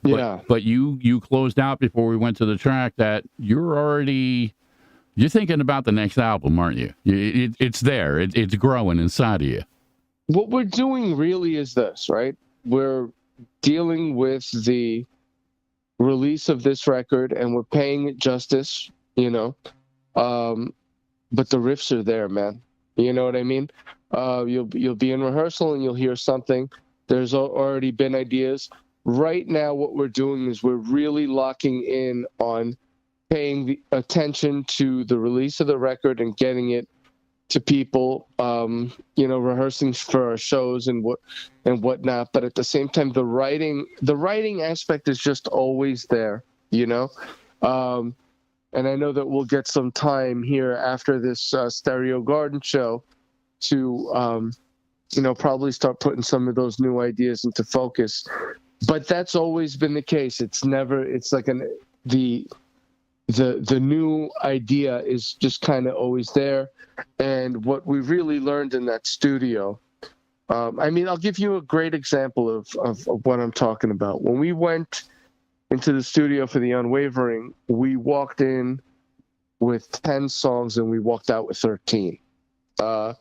But you closed out before we went to the track that you're thinking about the next album, aren't you? It's there. It's growing inside of you. What we're doing really is this, right? We're dealing with the release of this record and we're paying it justice, but the riffs are there, man. You know what I mean? You'll be in rehearsal and you'll hear something. There's already been ideas. Right now, what we're doing is we're really locking in on paying the attention to the release of the record and getting it to people, rehearsing for our shows and whatnot. But at the same time, the writing aspect is just always there, And I know that we'll get some time here after this Stereo Garden show to, probably start putting some of those new ideas into focus. But that's always been the case. It's like the new idea is just kind of always there. And what we really learned in that studio, I'll give you a great example of what I'm talking about. When we went into the studio for The Unwavering, we walked in with 10 songs and we walked out with 13. On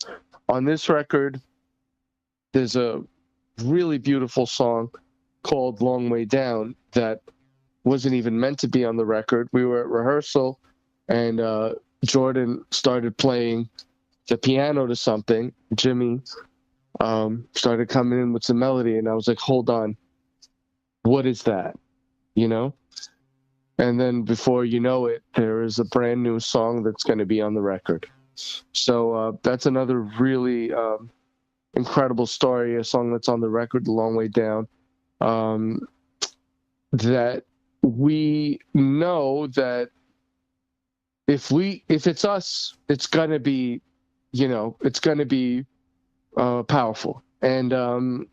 this record, there's a really beautiful song called Long Way Down that wasn't even meant to be on the record. We were at rehearsal and Jordan started playing the piano to something. Jimmy started coming in with some melody and I was like, hold on, what is that? And then before you know it, there is a brand new song that's going to be on the record. So that's another really incredible story, a song that's on the record, The Long Way Down, that we know that if it's us, it's gonna be, powerful. And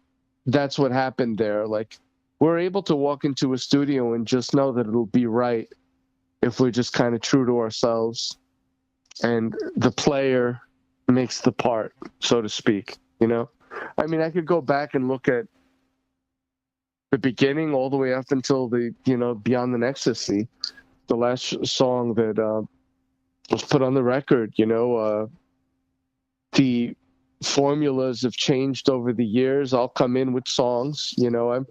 that's what happened there. Like, we're able to walk into a studio and just know that it'll be right if we're just kind of true to ourselves and the player makes the part, so to speak, I could go back and look at the beginning all the way up until the, Beyond the Ecstasy, the last song that was put on the record. The formulas have changed over the years. I'll come in with songs. I'm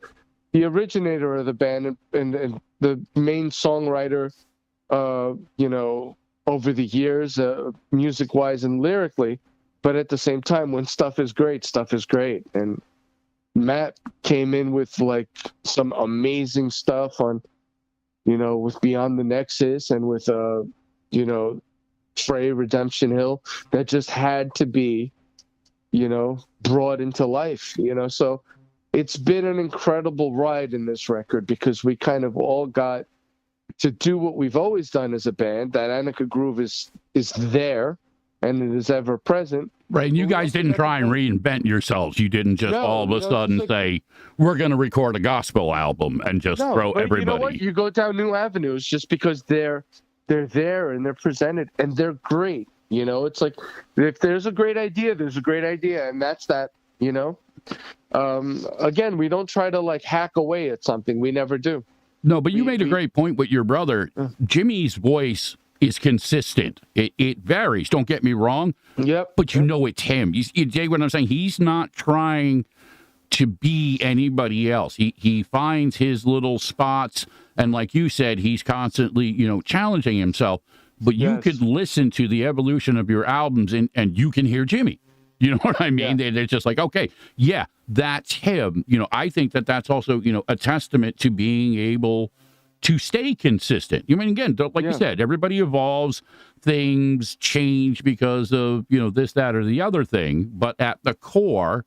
the originator of the band and the main songwriter, over the years, music-wise and lyrically. But at the same time, when stuff is great, stuff is great. And Matt came in with like some amazing stuff on, with Beyond the Nexus and with, Frey Redemption Hill that just had to be, brought into life, So it's been an incredible ride in this record because we kind of all got to do what we've always done as a band. That Anaka groove is there and it is ever present. Right, and you guys didn't try and reinvent yourselves. You didn't just all of a sudden say, we're going to record a gospel album and just throw everybody. You know what? You go down new avenues just because they're there and they're presented and they're great. It's like, if there's a great idea, there's a great idea. And that's that, Again, we don't try to like hack away at something. We never do. No, but you made a great point with your brother. Jimmy's voice is consistent. It varies. Don't get me wrong. Yep. But it's him. You dig what I'm saying? He's not trying to be anybody else. He finds his little spots, and like you said, he's constantly, challenging himself. But you could listen to the evolution of your albums, and you can hear Jimmy. You know what I mean? Yeah. They're just like, okay, yeah, that's him. I think that's also, a testament to being able to stay consistent. Again, like you said, everybody evolves, things change because of, this, that, or the other thing. But at the core,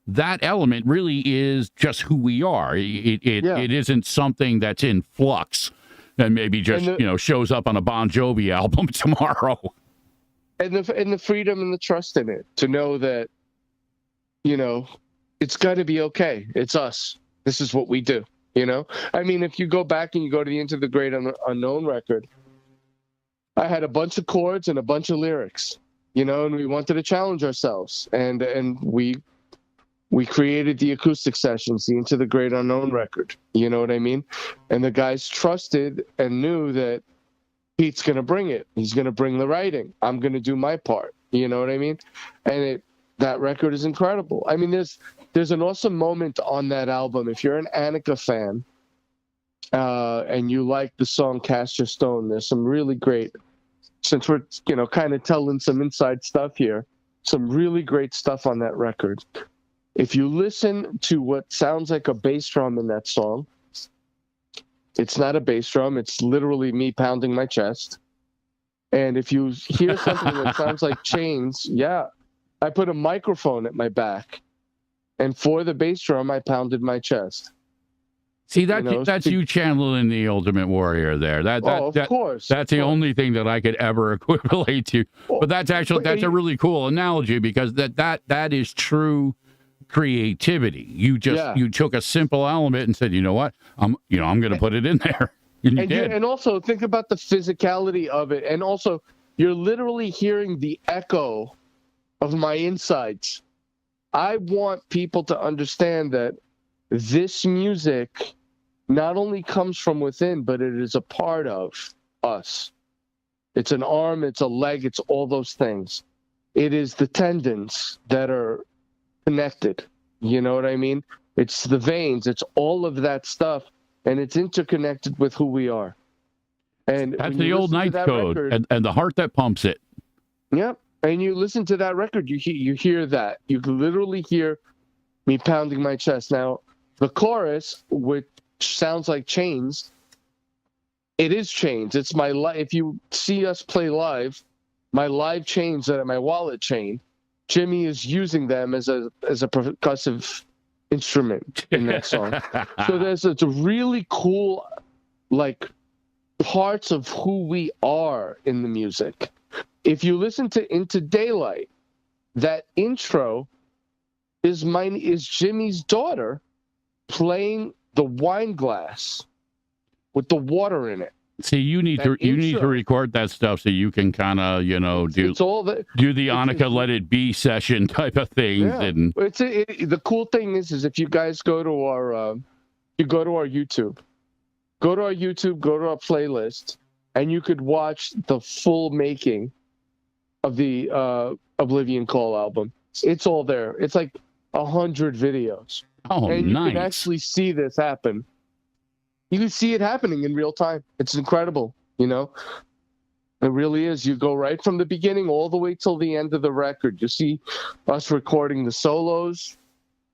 that element really is just who we are. It isn't something that's in flux and maybe just, shows up on a Bon Jovi album tomorrow. And the freedom and the trust in it to know that, you know, it's got to be okay. It's us. This is what we do. I mean, if you go back and you go to the Into the Great Unknown record, I had a bunch of chords and a bunch of lyrics, and we wanted to challenge ourselves, and we created the acoustic sessions, the Into the Great Unknown record. You know what I mean? And the guys trusted and knew that Pete's going to bring it. He's going to bring the writing. I'm going to do my part. You know what I mean? And that record is incredible. I mean, there's an awesome moment on that album. If you're an Anaka fan and you like the song Cast Your Stone, there's some really great, since we're, kind of telling some inside stuff here, some really great stuff on that record. If you listen to what sounds like a bass drum in that song, it's not a bass drum. It's literally me pounding my chest. And if you hear something that sounds like chains, I put a microphone at my back. And for the bass drum, I pounded my chest. See, that's you channeling the Ultimate Warrior there. Of course. That's the only thing that I could ever equivalent to. But that's a really cool analogy, because that is true creativity. You took a simple element and said, you know what, I'm going to put it in there. And also think about the physicality of it. And also, you're literally hearing the echo of my insides. I want people to understand that this music not only comes from within, but it is a part of us. It's an arm, it's a leg, it's all those things. It is the tendons that are connected. You know what I mean? It's the veins, it's all of that stuff, and it's interconnected with who we are. And that's the old Ninth Code, record, and the heart that pumps it. Yep. And you listen to that record, you hear that. You literally hear me pounding my chest. Now, the chorus, which sounds like chains, it is chains. It's my if you see us play live, my live chains that are my wallet chain, Jimmy is using them as a percussive instrument in that song. So it's a really cool, parts of who we are in the music. If you listen to Into Daylight, that intro is Jimmy's daughter playing the wine glass with the water in it. See, you need to record that stuff so you can kind of do the Anaka Let It Be session type of thing. Yeah. And the cool thing is if you guys go to our YouTube, go to our playlist, and you could watch the full making of the Oblivion Call album. It's all there. It's like 100 videos. Oh, and nice. You can actually see this happen. You can see it happening in real time. It's incredible, It really is. You go right from the beginning all the way till the end of the record. You see us recording the solos.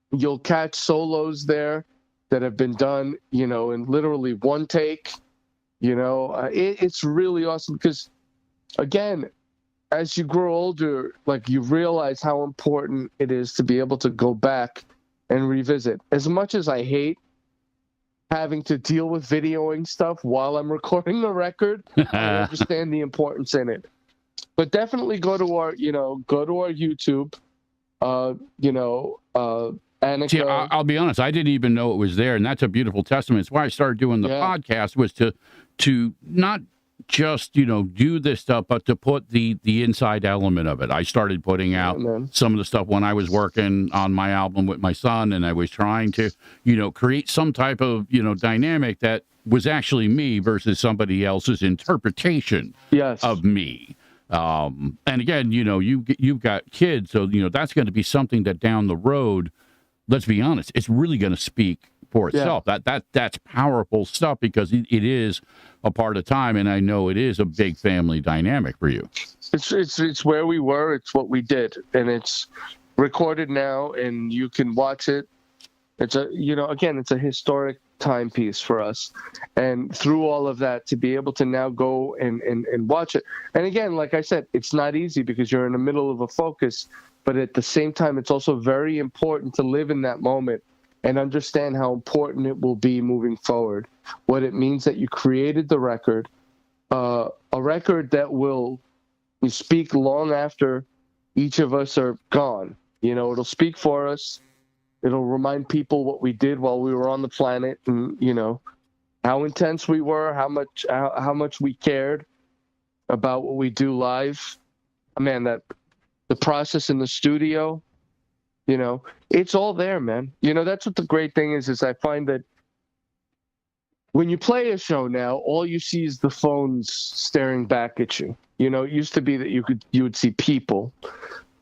You'll catch solos there that have been done, in literally one take. It's really awesome because, again, as you grow older, you realize how important it is to be able to go back and revisit. As much as I hate having to deal with videoing stuff while I'm recording the record, I understand the importance in it. But definitely go to our YouTube. Anaka. See, I'll be honest, I didn't even know it was there, and that's a beautiful testament. It's why I started doing the podcast, was to not just do this stuff, but to put the inside element of it. I started putting out some of the stuff when I was working on my album with my son, and I was trying to create some type of dynamic that was actually me versus somebody else's interpretation of me. And again, you've got kids, so that's going to be something that down the road, let's be honest, it's really going to speak for itself. That's powerful stuff, because it is a part of time, and I know it is a big family dynamic for you. It's where we were, it's what we did, and it's recorded now, and you can watch it. It's it's a historic timepiece for us, and through all of that, to be able to now go and watch it. And again, like I said, it's not easy because you're in the middle of a focus, but at the same time, it's also very important to live in that moment and understand how important it will be moving forward. What it means that you created the record, a record that will speak long after each of us are gone. You know, it'll speak for us. It'll remind people what we did while we were on the planet, and you know how intense we were, how much we cared about what we do live. Man, that the process in the studio, you know, it's all there, man. You know, that's what the great thing is I find that when you play a show now, all you see is the phones staring back at you. You know, it used to be that you would see people.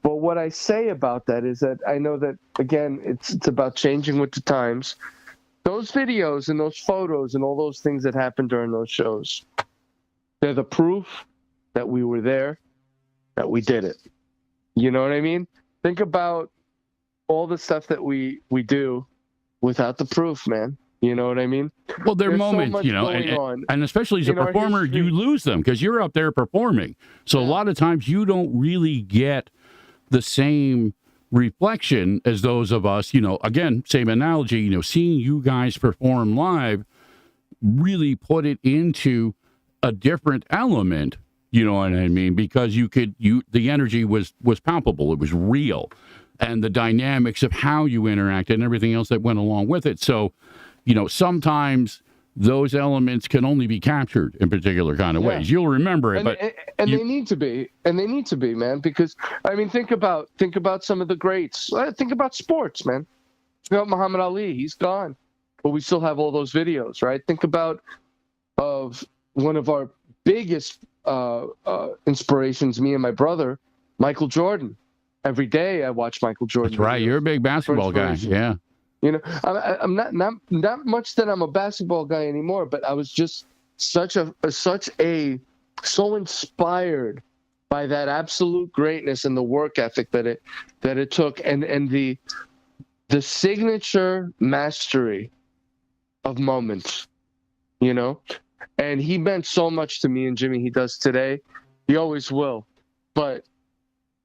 But what I say about that is that I know that, again, it's about changing with the times. Those videos and those photos and all those things that happened during those shows, they're the proof that we were there, that we did it. You know what I mean? Think about all the stuff that we do without the proof, man. You know what I mean? Well, there are There's moments, so you know, and especially as a performer, you lose them because you're up there performing. So a lot of times you don't really get the same reflection as those of us, you know, again, same analogy, you know, seeing you guys perform live really put it into a different element, you know what I mean? Because the energy was palpable, it was real, and the dynamics of how you interacted and everything else that went along with it. So, you know, sometimes those elements can only be captured in particular kind of ways. You'll remember it, they need to be, man. Because I mean, think about some of the greats. Think about sports, man. Think about Muhammad Ali. He's gone, but we still have all those videos, right? Think about of one of our biggest inspirations, me and my brother, Michael Jordan. Every day I watch Michael Jordan. That's right. You're a big basketball guy. Yeah. You know, I'm not much that I'm a basketball guy anymore, but I was just so inspired by that absolute greatness and the work ethic that it took, and the signature mastery of moments, you know. And he meant so much to me and Jimmy. He does today. He always will. But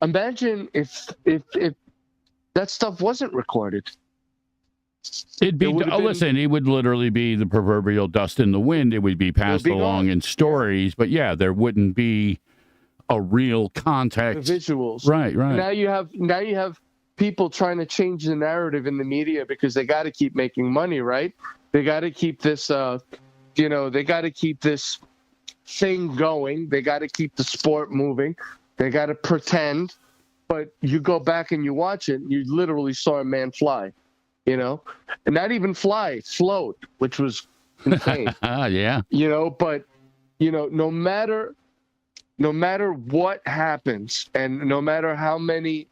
imagine if that stuff wasn't recorded. It would literally be the proverbial dust in the wind. It would be passed along in stories, but yeah, there wouldn't be a real context. The visuals. Right. Now you have people trying to change the narrative in the media because they got to keep making money, right? They got to keep this, they got to keep this thing going. They got to keep the sport moving. They got to pretend. But you go back and you watch it, you literally saw a man fly. You know, and not even float, which was insane. Yeah. You know, but, you know, no matter what happens and no matter how many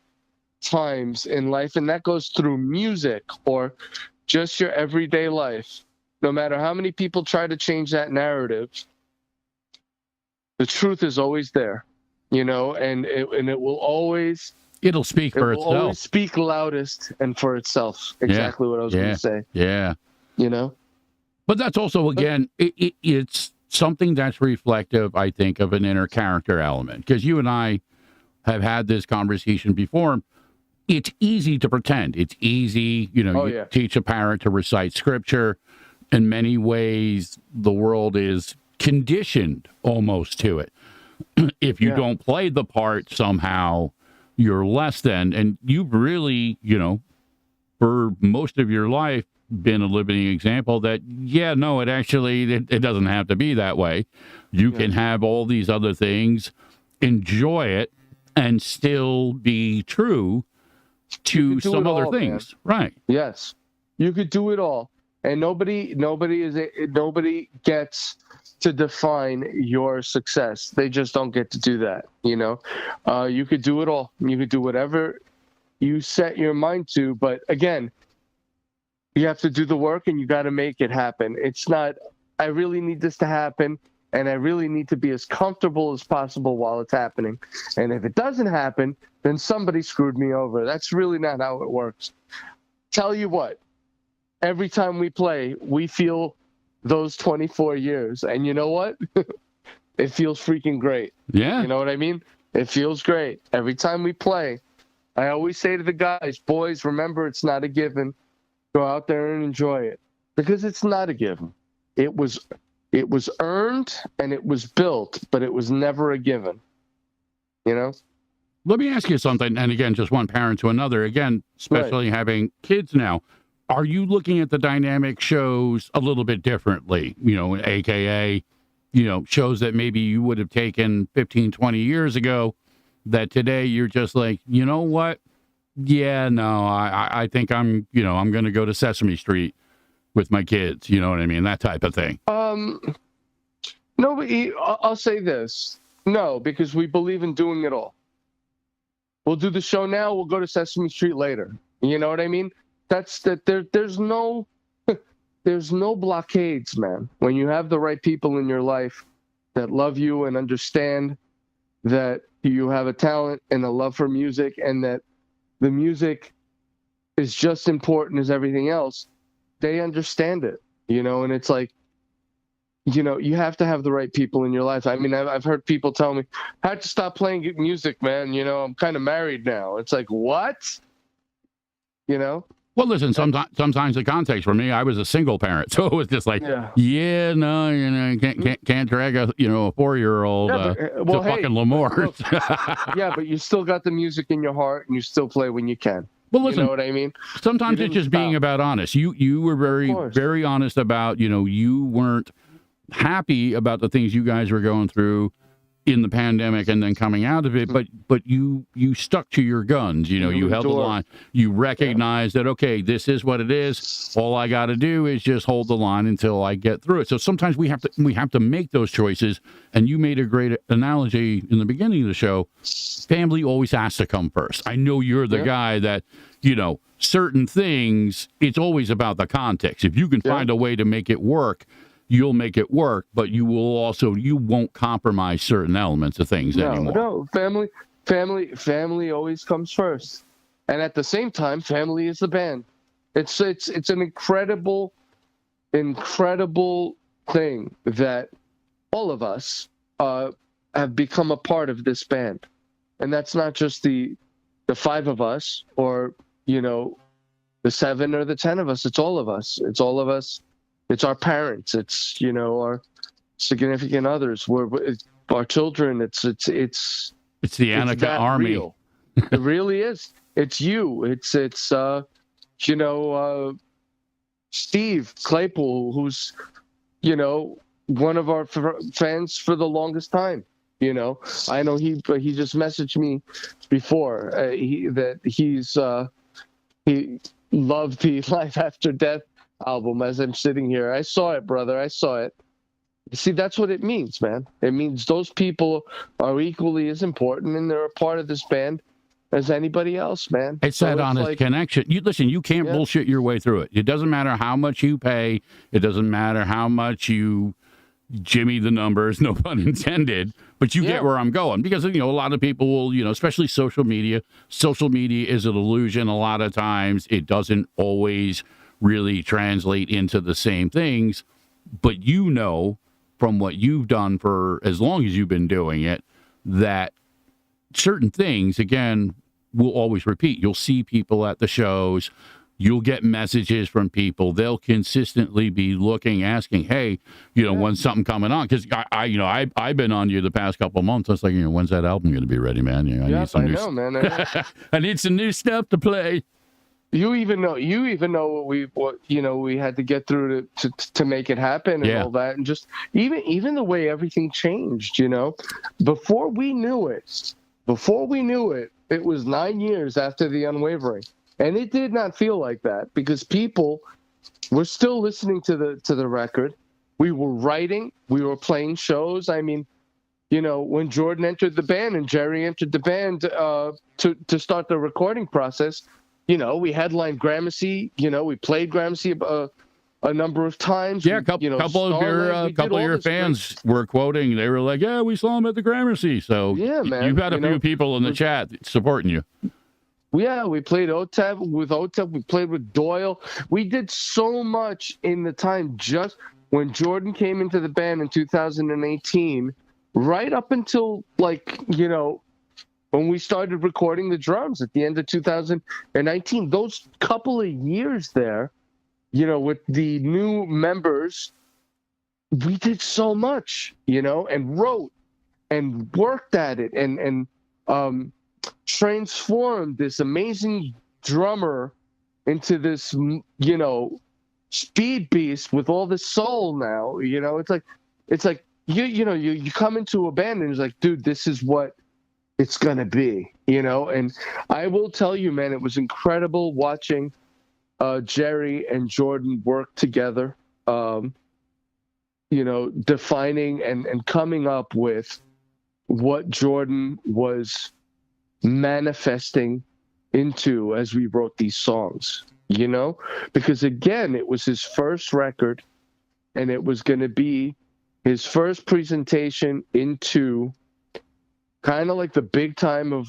times in life, and that goes through music or just your everyday life, no matter how many people try to change that narrative, the truth is always there, you know, and it will always... It'll speak for itself. It will always speak loudest and for itself. Exactly what I was going to say. Yeah. You know? But that's also, again, it's something that's reflective, I think, of an inner character element. Because you and I have had this conversation before. It's easy to pretend. It's easy, you know, teach a parent to recite scripture. In many ways, the world is conditioned almost to it. If you don't play the part somehow, you're less than. And you've really, you know, for most of your life, been a living example that, it doesn't have to be that way. You can have all these other things, enjoy it, and still be true to some other things. Man. Right. Yes. You could do it all. And nobody gets to define your success. They just don't get to do that, you know. You could do it all. You could do whatever you set your mind to, but again, you have to do the work and you got to make it happen. It's not, I really need this to happen, and I really need to be as comfortable as possible while it's happening. And if it doesn't happen, then somebody screwed me over. That's really not how it works. Tell you what, every time we play, we feel those 24 years. And you know what? It feels freaking great. Yeah. You know what I mean? It feels great. Every time we play, I always say to the guys, boys, remember, it's not a given. Go out there and enjoy it. Because it's not a given. It was earned and it was built, but it was never a given. You know? Let me ask you something, and again, just one parent to another. Again, especially having kids now, are you looking at the dynamic shows a little bit differently? AKA, shows that maybe you would have taken 15, 20 years ago that today you're just like, you know what? Yeah, no, I think I'm going to go to Sesame Street with my kids. You know what I mean? That type of thing. No, but I'll say this. No, because we believe in doing it all. We'll do the show now. We'll go to Sesame Street later. You know what I mean? That's that. There's no blockades, man. When you have the right people in your life that love you and understand that you have a talent and a love for music, and that the music is just important as everything else, they understand it. And it's like, you have to have the right people in your life. I mean, I've heard people tell me, I had to stop playing music, man. I'm kind of married now. It's like, what? Well, listen, sometimes the context for me, I was a single parent. So it was just like, you can't drag a 4-year-old to fucking L'Amour. Yeah, but you still got the music in your heart and you still play when you can. Well, listen, you know what I mean? Sometimes it's just being about honest. You were very, very honest about, you weren't happy about the things you guys were going through in the pandemic and then coming out of it, but you stuck to your guns. You held the line. You recognized that, okay, this is what it is. All I got to do is just hold the line until I get through it. So sometimes we have to make those choices. And you made a great analogy in the beginning of the show. Family always has to come first. I know you're the guy that, certain things, it's always about the context. If you can find a way to make it work, you'll make it work, but you won't compromise certain elements of things anymore. No, family always comes first. And at the same time, family is the band. It's an incredible thing that all of us have become a part of this band. And that's not just the 5 of us or, the 7 or the 10 of us. It's all of us. It's all of us. It's our parents. It's our significant others. It's our children. It's the Anaka army. Real. It really is. It's you. It's Steve Claypool, who's one of our fans for the longest time. I know he just messaged me before he loved the Life After Death album as I'm sitting here. I saw it, brother. I saw it. See, that's what it means, man. It means those people are equally as important and they're a part of this band as anybody else, man. It's that honest connection. You can't bullshit your way through it. It doesn't matter how much you pay. It doesn't matter how much you jimmy the numbers, no pun intended, but you get where I'm going. Because, a lot of people will, especially social media is an illusion. A lot of times it doesn't always really translate into the same things, but from what you've done for as long as you've been doing it, that certain things, again, will always repeat. You'll see people at the shows, you'll get messages from people, they'll consistently be looking, asking, hey, when's something coming on? Because I've been on you the past couple of months. I was like, when's that album going to be ready, man? I need some new stuff to play. You even know what we had to get through to make it happen and all that, and just even the way everything changed. Before we knew it, it was 9 years after the Unwavering, and it did not feel like that because people were still listening to the record. We were writing, we were playing shows. I mean, when Jordan entered the band and Jerry entered the band to start the recording process. We headlined Gramercy. We played Gramercy a number of times. Yeah, a couple of your fans were quoting. They were like, "Yeah, we saw him at the Gramercy." So man, you've had a few people in the chat supporting you. Yeah, we played OTEP. We played with Doyle. We did so much in the time just when Jordan came into the band in 2018, right up until when we started recording the drums at the end of 2019, those couple of years there, with the new members, we did so much, and wrote and worked at it. And transformed this amazing drummer into this, speed beast with all this soul now. It's like you come into a band and it's like, dude, this is what it's gonna be, And I will tell you, man, it was incredible watching Jerry and Jordan work together, defining and coming up with what Jordan was manifesting into as we wrote these songs, because again, it was his first record and it was going to be his first presentation into kind of like the big time of,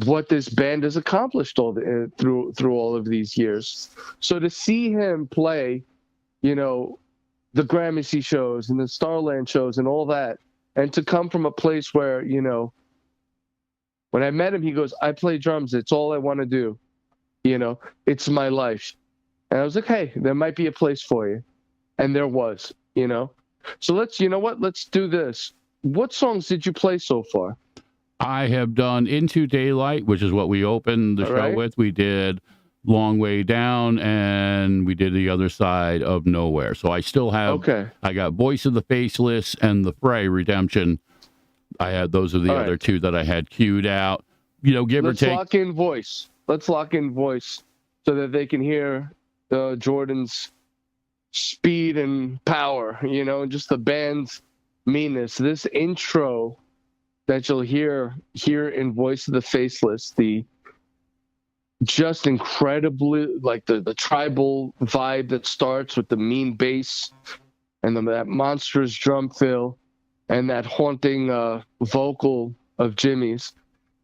what this band has accomplished through all of these years. So to see him play, the Gramercy shows and the Starland shows and all that, and to come from a place where, when I met him, he goes, I play drums. It's all I want to do. It's my life. And I was like, hey, there might be a place for you. And there was, So let's do this. What songs did you play so far? I have done Into Daylight, which is what we opened the show with. We did Long Way Down, and we did The Other Side of Nowhere. So I still have, I got Voice of the Faceless and The Fray, Redemption. Those are the other two that I had queued out. Let's lock in Voice. Let's lock in Voice so that they can hear Jordan's speed and power, and just the band's meanness. This intro that you'll hear here in Voice of the Faceless, the just incredibly, like the tribal vibe that starts with the mean bass and that monstrous drum fill and that haunting vocal of Jimmy's.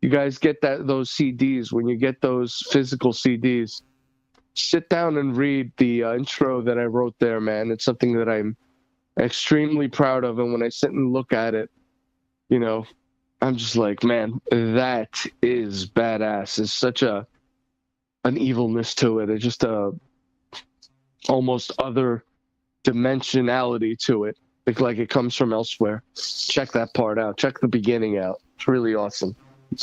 You guys get those CDs. When you get those physical CDs, sit down and read the intro that I wrote there, man. It's something that I'm extremely proud of. And when I sit and look at it, I'm just like, man, that is badass. There's such an evilness to it. It's just almost other dimensionality to it. Like it comes from elsewhere. Check that part out. Check the beginning out. It's really awesome.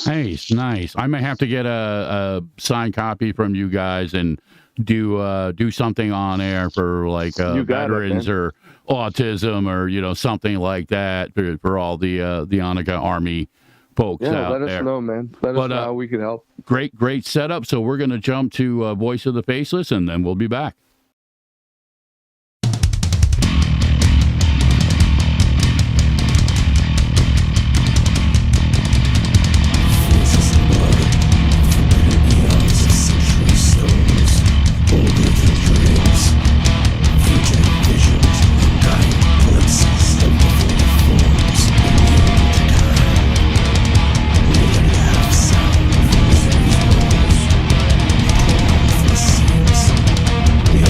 Nice. I may have to get a signed copy from you guys and do something on air for like veterans or autism or something like that for all the Anaka Army folks out there. Let us know, man. Let us know how we can help. Great setup. So we're going to jump to Voice of the Faceless, and then we'll be back. We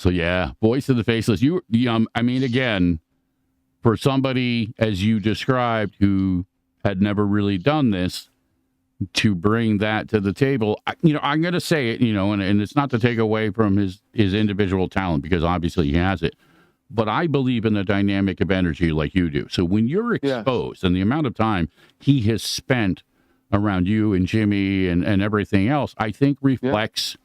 So yeah, Voice of the Faceless. I mean, again, for somebody as you described who had never really done this, to bring that to the table, I'm going to say it, and it's not to take away from his individual talent, because obviously he has it, but I believe in the dynamic of energy like you do. So when you're exposed and the amount of time he has spent around you and Jimmy and everything else, I think reflects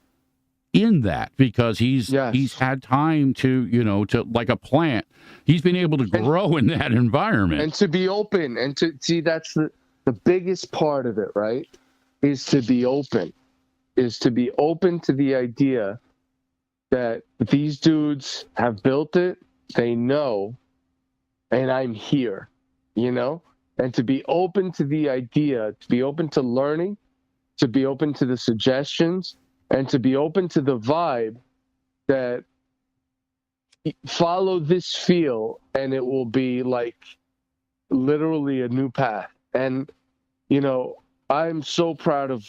in that, because he's had time to like a plant, he's been able to grow in that environment and to be open and to see. That's the biggest part of it, right? Is to be open to the idea that these dudes have built it, they know, and I'm here, and to be open to the idea, to be open to learning, to be open to the suggestions, and to be open to the vibe that follow this feel and it will be like literally a new path. And I'm so proud of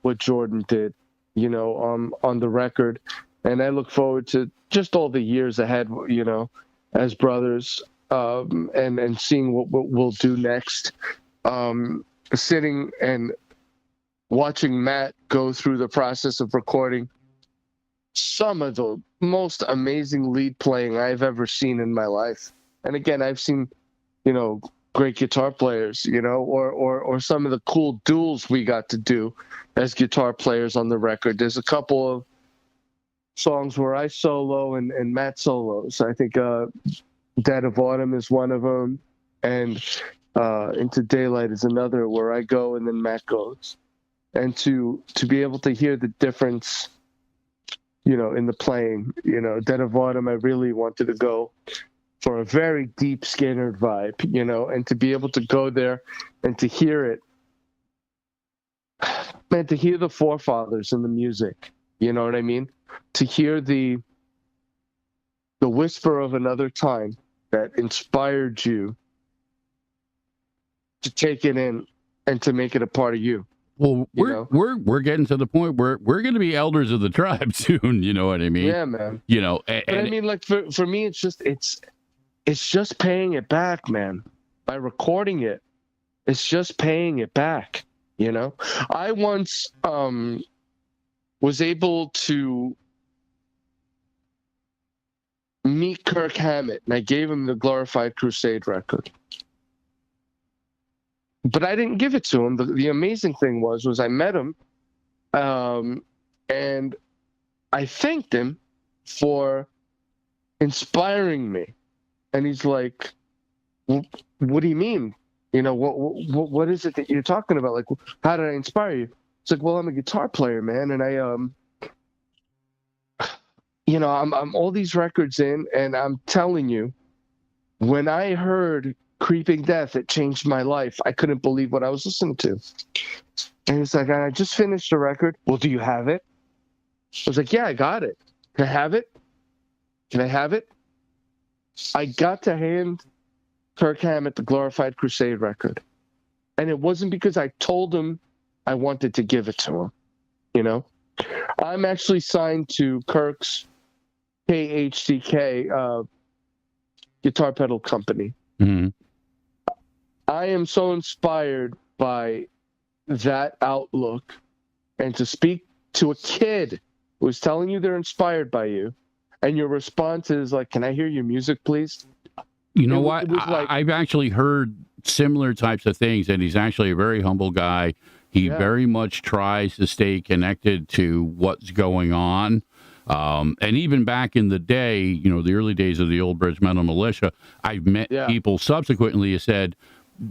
what Jordan did, on the record, and I look forward to just all the years ahead, as brothers, and seeing what we'll do next. Sitting and watching Matt go through the process of recording some of the most amazing lead playing I've ever seen in my life. And again, I've seen, great guitar players, or some of the cool duels we got to do as guitar players on the record. There's a couple of songs where I solo and Matt solos. I think Dead of Autumn is one of them, and Into Daylight is another, where I go and then Matt goes. And to be able to hear the difference, in the playing, Dead of Autumn, I really wanted to go for a very deep Skinner vibe, and to be able to go there and to hear it, man, to hear the forefathers in the music, you know what I mean? To hear the whisper of another time that inspired you to take it in and to make it a part of you. Well, we're getting to the point where we're going to be elders of the tribe soon. You know what I mean? Yeah, man. But I mean, like for me, it's just paying it back, man. By recording it, it's just paying it back. I once was able to meet Kirk Hammett, and I gave him the Glorified Crusade record. But I didn't give it to him. The amazing thing was I met him, and I thanked him for inspiring me. And he's like, well, "What do you mean? What is it that you're talking about? Like, how did I inspire you?" It's like, "Well, I'm a guitar player, man, and I'm all these records in, and I'm telling you, when I heard Creeping Death, it changed my life. I couldn't believe what I was listening to." And he's like, "I just finished the record. Well, do you have it?" I was like, "Yeah, I got it. Can I have it? Can I have it?" I got to hand Kirk Hammett the Glorified Crusade record. And it wasn't because I told him I wanted to give it to him. I'm actually signed to Kirk's KHDK guitar pedal company. Mm-hmm. I am so inspired by that outlook, and to speak to a kid who's telling you they're inspired by you, and your response is like, "Can I hear your music, please?" You know what? I've actually heard similar types of things, and he's actually a very humble guy. He very much tries to stay connected to what's going on. And even back in the day, the early days of the Old Bridge Metal Militia, I've met people subsequently who said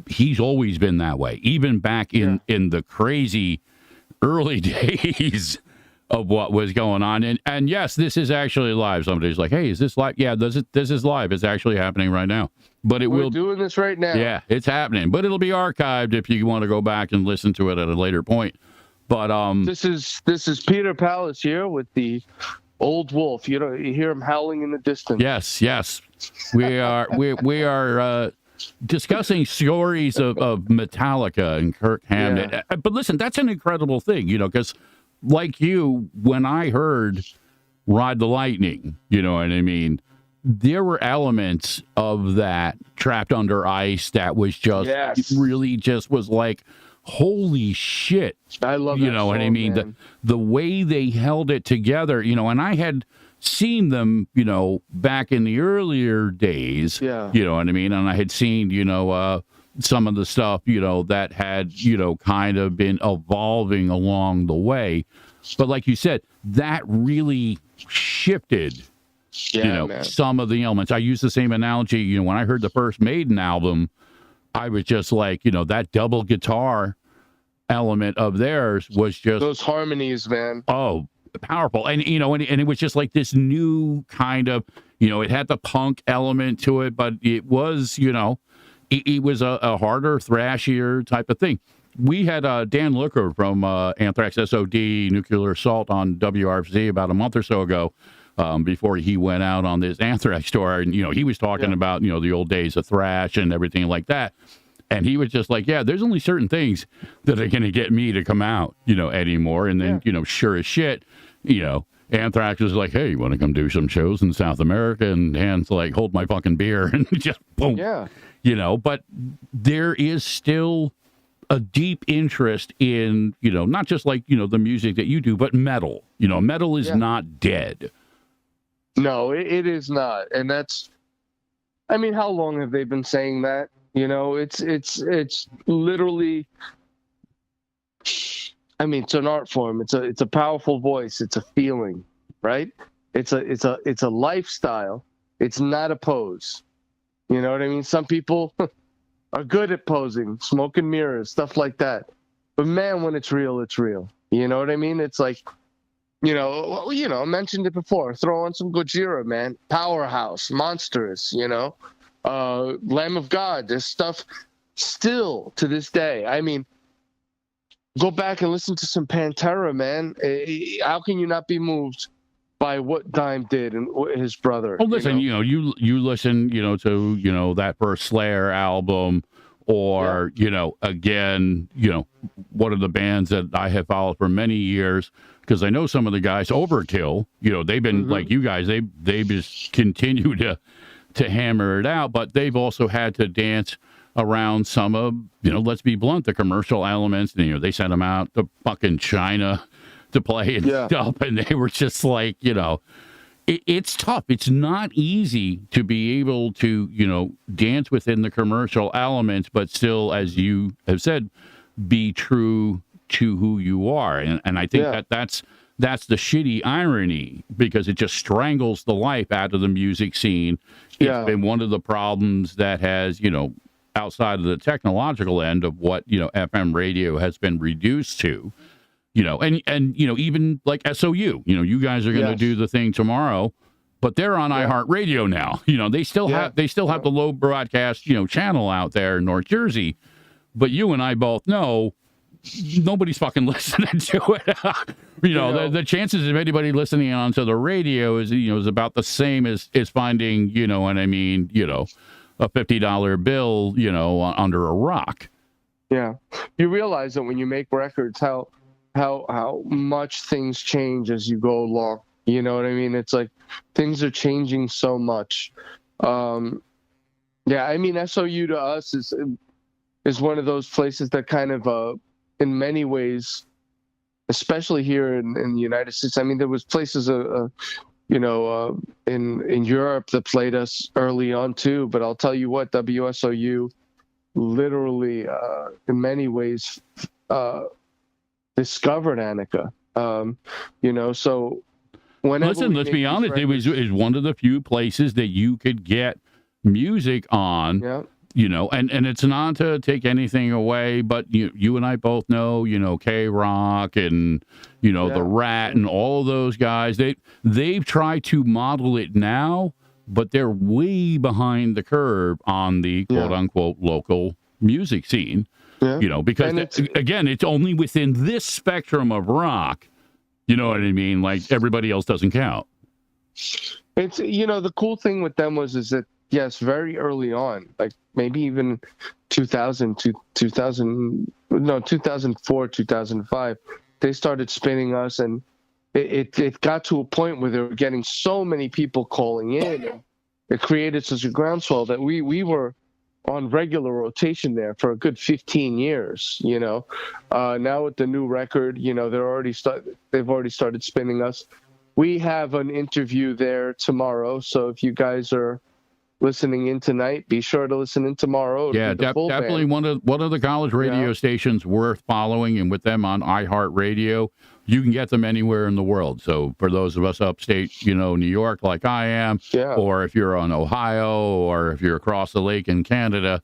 he's always been that way, even back in the crazy early days of what was going on. And yes, this is actually live. Somebody's like, "Hey, is this live?" Yeah, this is live. It's actually happening right now. But we're doing this right now. Yeah, it's happening. But it'll be archived if you want to go back and listen to it at a later point. But this is Peter Pallas here with the old wolf. You hear him howling in the distance. Yes. We are discussing stories of Metallica and Kirk Hammett. Yeah. But listen, that's an incredible thing, because like you, when I heard Ride the Lightning, you know what I mean? There were elements of that Trapped Under Ice that was just really just was like, holy shit. I love that you know song, what I mean? man. The way they held it together, you know, and I had seen them, you know, back in the earlier days, you know what I mean? And I had seen, you know, some of the stuff, you know, that had, you know, kind of been evolving along the way. But like you said, that really shifted, you know, man. some of the elements. I use the same analogy, you know, when I heard the first Maiden album, I was just like, you know, that double guitar element of theirs was just... Those harmonies, man. Oh, powerful. And, you know, and it was just like this new kind of, you know, it had the punk element to it, but it was, you know, it was a harder, thrashier type of thing. We had Dan Looker from Anthrax SOD Nuclear Assault on WRFZ about a month or so ago, before he went out on this Anthrax tour. And, you know, he was talking about, you know, the old days of thrash and everything like that. And he was just like, yeah, there's only certain things that are going to get me to come out, you know, anymore. And then, you know, sure as shit, you know, Anthrax was like, hey, you want to come do some shows in South America? And Dan's like, hold my fucking beer. And just boom. Yeah. You know, but there is still a deep interest in, you know, not just like, you know, the music that you do, but metal. You know, metal is not dead. No, it is not. And that's, I mean, how long have they been saying that? You know, it's literally, I mean, it's an art form. It's a powerful voice. It's a feeling, right? It's a lifestyle. It's not a pose. You know what I mean? Some people are good at posing, smoke and mirrors, stuff like that. But man, when it's real, it's real. You know what I mean? It's like, you know, I mentioned it before. Throw on some Gojira, man. Powerhouse, Monstrous, you know, Lamb of God. There's stuff still to this day. I mean, go back and listen to some Pantera, man. How can you not be moved by what Dime did and his brother? Oh, listen, you listen, you know, to, you know, that first Slayer album, or, you know, again, you know, one of the bands that I have followed for many years, because I know some of the guys, Overkill, you know, they've been like you guys, they just continue to hammer it out, but they've also had to dance around some of, you know, let's be blunt, the commercial elements. You know, they sent them out to fucking China to play and stuff, and they were just like, you know, it's tough. It's not easy to be able to, you know, dance within the commercial elements, but still, as you have said, be true to who you are. And I think that's the shitty irony, because it just strangles the life out of the music scene. It's been one of the problems that has, you know, outside of the technological end of what, you know, FM radio has been reduced to. You know, and you know, even like SOU, you know, you guys are going to do the thing tomorrow, but they're on iHeartRadio now. You know, they still have the low broadcast, you know, channel out there in North Jersey, but you and I both know nobody's fucking listening to it. You know, the chances of anybody listening onto the radio is, you know, is about the same as finding, you know what I mean, you know, a $50 bill, you know, under a rock. Yeah, you realize that when you make records, how much things change as you go along. You know what I mean? It's like things are changing so much. I mean, SOU to us is one of those places that kind of, in many ways, especially here in the United States. I mean, there was places, you know, in Europe that played us early on too. But I'll tell you what, WSOU literally, in many ways, discovered Anaka. You know, so whenever listen, let's be honest, it was one of the few places that you could get music on. Yeah. You know, and it's not to take anything away, but you and I both know, you know, K-Rock and, you know, the Rat and all of those guys. They've tried to model it now, but they're way behind the curve on the quote unquote local music scene. Yeah. You know, because it's only within this spectrum of rock. You know what I mean? Like everybody else doesn't count. It's, you know, the cool thing with them is that, yes, very early on, like maybe even 2004, 2005, they started spinning us. And it got to a point where there were getting so many people calling in. It created such a groundswell that we were on regular rotation there for a good 15 years. Now with the new record, they've already started spinning us. We have an interview there tomorrow, so if you guys are listening in tonight, be sure to listen in tomorrow. Yeah, definitely one of the college radio stations worth following, and with them on iHeartRadio, you can get them anywhere in the world. So for those of us upstate, New York, like I am, or if you're on Ohio, or if you're across the lake in Canada,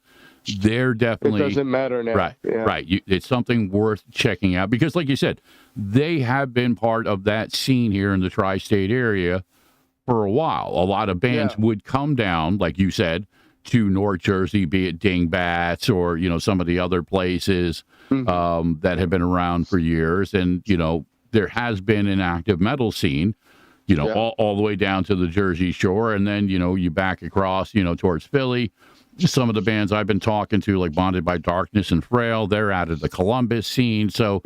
they're definitely... It doesn't matter now. Right, right. It's something worth checking out because, like you said, they have been part of that scene here in the tri-state area for a while. A lot of bands would come down, like you said, to North Jersey, be it Dingbats or, some of the other places that have been around for years. And, there has been an active metal scene, all the way down to the Jersey Shore. And then, you back across, towards Philly. Some of the bands I've been talking to, like Bonded by Darkness and Frail, they're out of the Columbus scene. So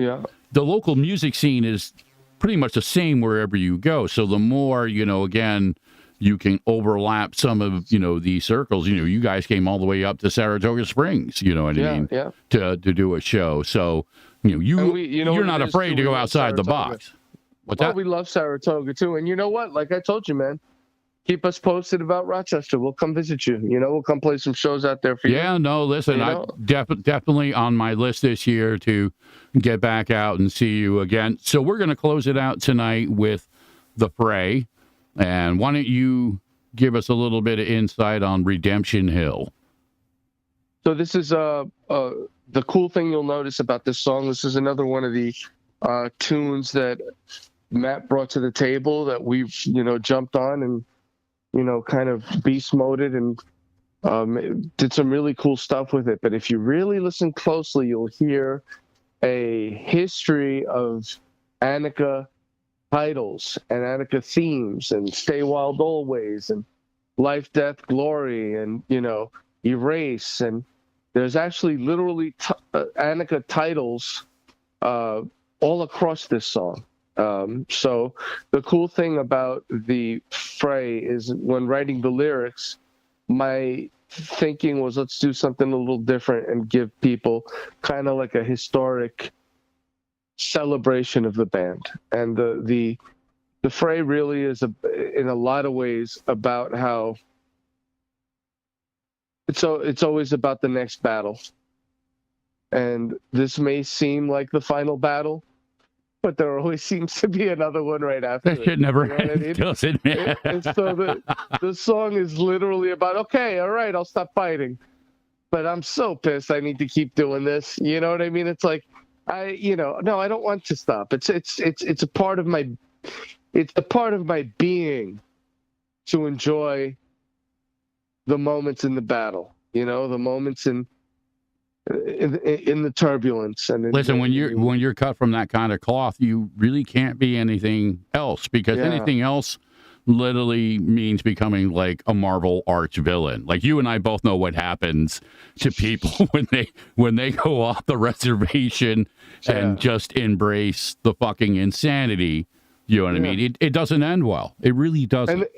the local music scene is pretty much the same wherever you go. So the more, again, you can overlap some of, these circles. You guys came all the way up to Saratoga Springs, you know what I mean, to do a show. So, you're not afraid to go outside the box. We love Saratoga too. And you know what? Like I told you, man, keep us posted about Rochester. We'll come visit you. We'll come play some shows out there for you. Yeah, no, listen, I definitely on my list this year to get back out and see you again. So we're going to close it out tonight with The Fray. And why don't you give us a little bit of insight on Redemption Hill? So this is the cool thing you'll notice about this song. This is another one of the tunes that Matt brought to the table that we've, jumped on and, kind of beast moded and did some really cool stuff with it. But if you really listen closely, you'll hear a history of Anaka titles and Anaka themes and Stay Wild Always and Life, Death, Glory and, Erase. And there's actually literally Anaka titles all across this song. So the cool thing about The Fray is when writing the lyrics, my thinking was let's do something a little different and give people kind of like a historic celebration of the band. And the Fray really is in a lot of ways about how it's always about the next battle. And this may seem like the final battle, but there always seems to be another one right after it. That shit never ends, does it, man? And so the song is literally about, okay, all right, I'll stop fighting. But I'm so pissed I need to keep doing this. You know what I mean? It's like, no, I don't want to stop. It's a part of my being to enjoy the moments in the battle, the moments in the turbulence. And listen, when you're cut from that kind of cloth, you really can't be anything else, because anything else literally means becoming like a Marvel arch villain. Like you and I both know what happens to people when they go off the reservation and just embrace the fucking insanity. You know what I mean? It doesn't end well. It really doesn't.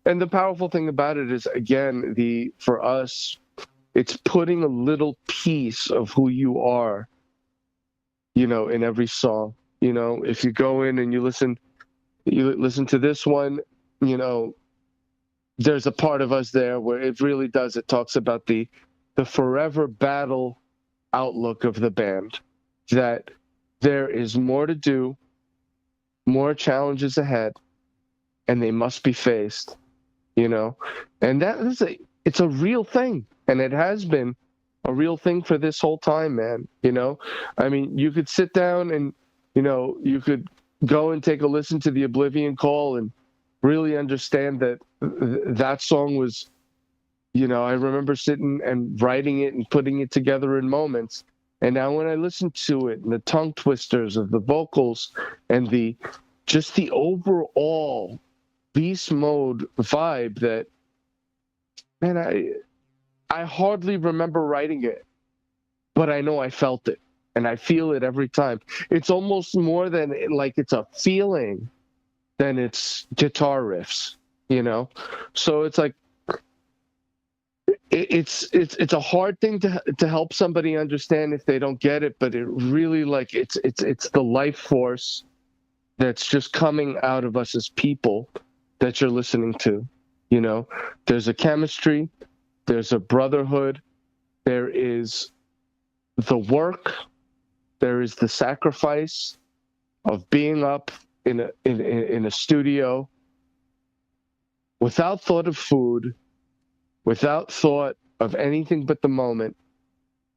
And the powerful thing about it is, again, for us, it's putting a little piece of who you are, in every song. If you go in and you listen to this one, there's a part of us there where it really does. It talks about the forever battle outlook of the band, that there is more to do, more challenges ahead, and they must be faced, and it's a real thing. And it has been a real thing for this whole time, man. I mean, you could sit down and, you could go and take a listen to the Oblivion Call and really understand that song was, I remember sitting and writing it and putting it together in moments. And now when I listen to it and the tongue twisters of the vocals and just the overall beast mode vibe that, man, I hardly remember writing it, but I know I felt it, and I feel it every time. It's almost more than like it's a feeling. then it's guitar riffs, you know? So it's like, it's a hard thing to help somebody understand if they don't get it, but it really, like, it's the life force that's just coming out of us as people that you're listening to, you know? There's a chemistry, there's a brotherhood, there is the work, there is the sacrifice of being up in a studio without thought of food, without thought of anything but the moment,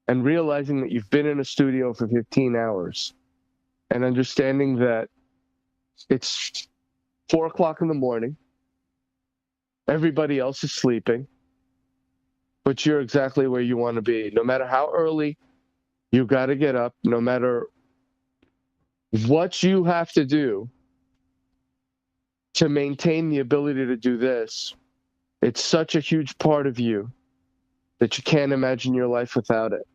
and realizing that you've been in a studio for 15 hours and understanding that it's 4 o'clock in the morning, everybody else is sleeping, but you're exactly where you want to be. No matter how early you got to get up, no matter what you have to do to maintain the ability to do this, it's such a huge part of you that you can't imagine your life without it.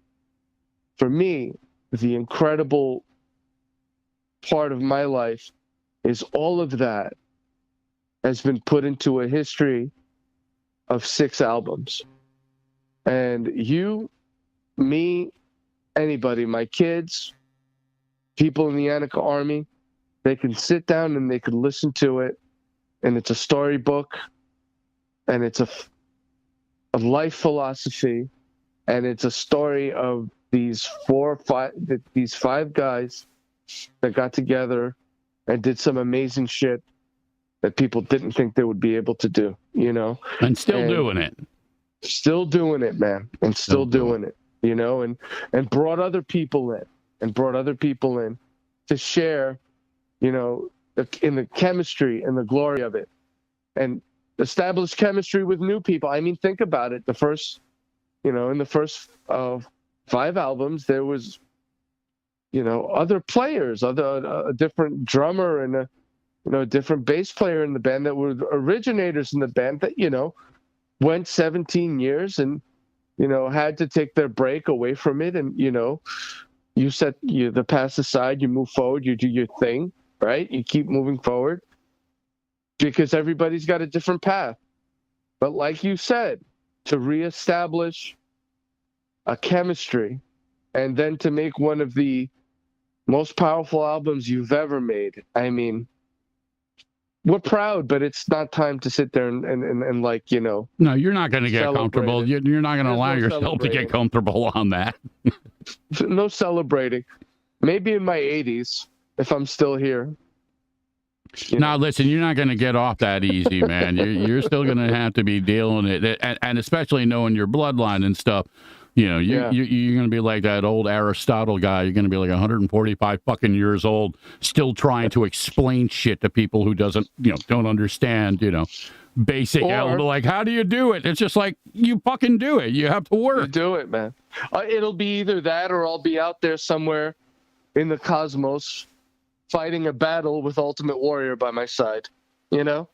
For me, the incredible part of my life is all of that has been put into a history of 6 albums. And you, me, anybody, my kids, people in the Anaka Army, they can sit down and they can listen to it, and it's a storybook, and it's a life philosophy, and it's a story of these 5 guys that got together and did some amazing shit that people didn't think they would be able to do, you know? And still doing it. Still doing it, man. And still doing it, you know? And brought other people in to share, you know, in the chemistry and the glory of it. And establish chemistry with new people. I mean, think about it. In the first 5 albums, there was, you know, other players, a different drummer and a different bass player in the band that were originators in the band that, you know, went 17 years and, you know, had to take their break away from it. And, you know, you set the past aside, you move forward, you do your thing, right? You keep moving forward because everybody's got a different path. But like you said, to reestablish a chemistry and then to make one of the most powerful albums you've ever made. I mean, we're proud, but it's not time to sit there and like, you know. No, you're not going to get comfortable. You're not going to allow yourself to get comfortable on that. No celebrating. Maybe in my 80s, if I'm still here. Now, listen, you're not going to get off that easy, man. You're still going to have to be dealing it, and especially knowing your bloodline and stuff. You know, you're going to be like that old Aristotle guy. You're going to be like 145 fucking years old, still trying to explain shit to people who don't understand, you know, basic. Like, how do you do it? It's just like, you fucking do it. You have to work. You do it, man. It'll be either that or I'll be out there somewhere in the cosmos fighting a battle with Ultimate Warrior by my side, you know?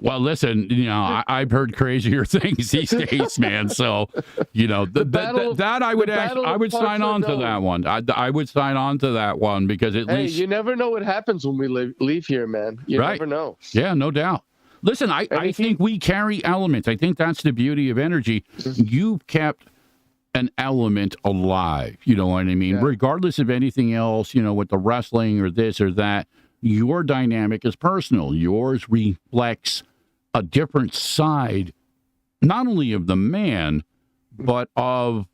Well, listen, you know, I've heard crazier things these days, man. So, you know, I would sign on to that one. I would sign on to that one because at least you never know what happens when we leave here, man. You never know. Yeah, no doubt. Listen, I think we carry elements. I think that's the beauty of energy. You've kept an element alive. You know what I mean? Yeah. Regardless of anything else, you know, with the wrestling or this or that. Your dynamic is personal. Yours reflects a different side, not only of the man, but of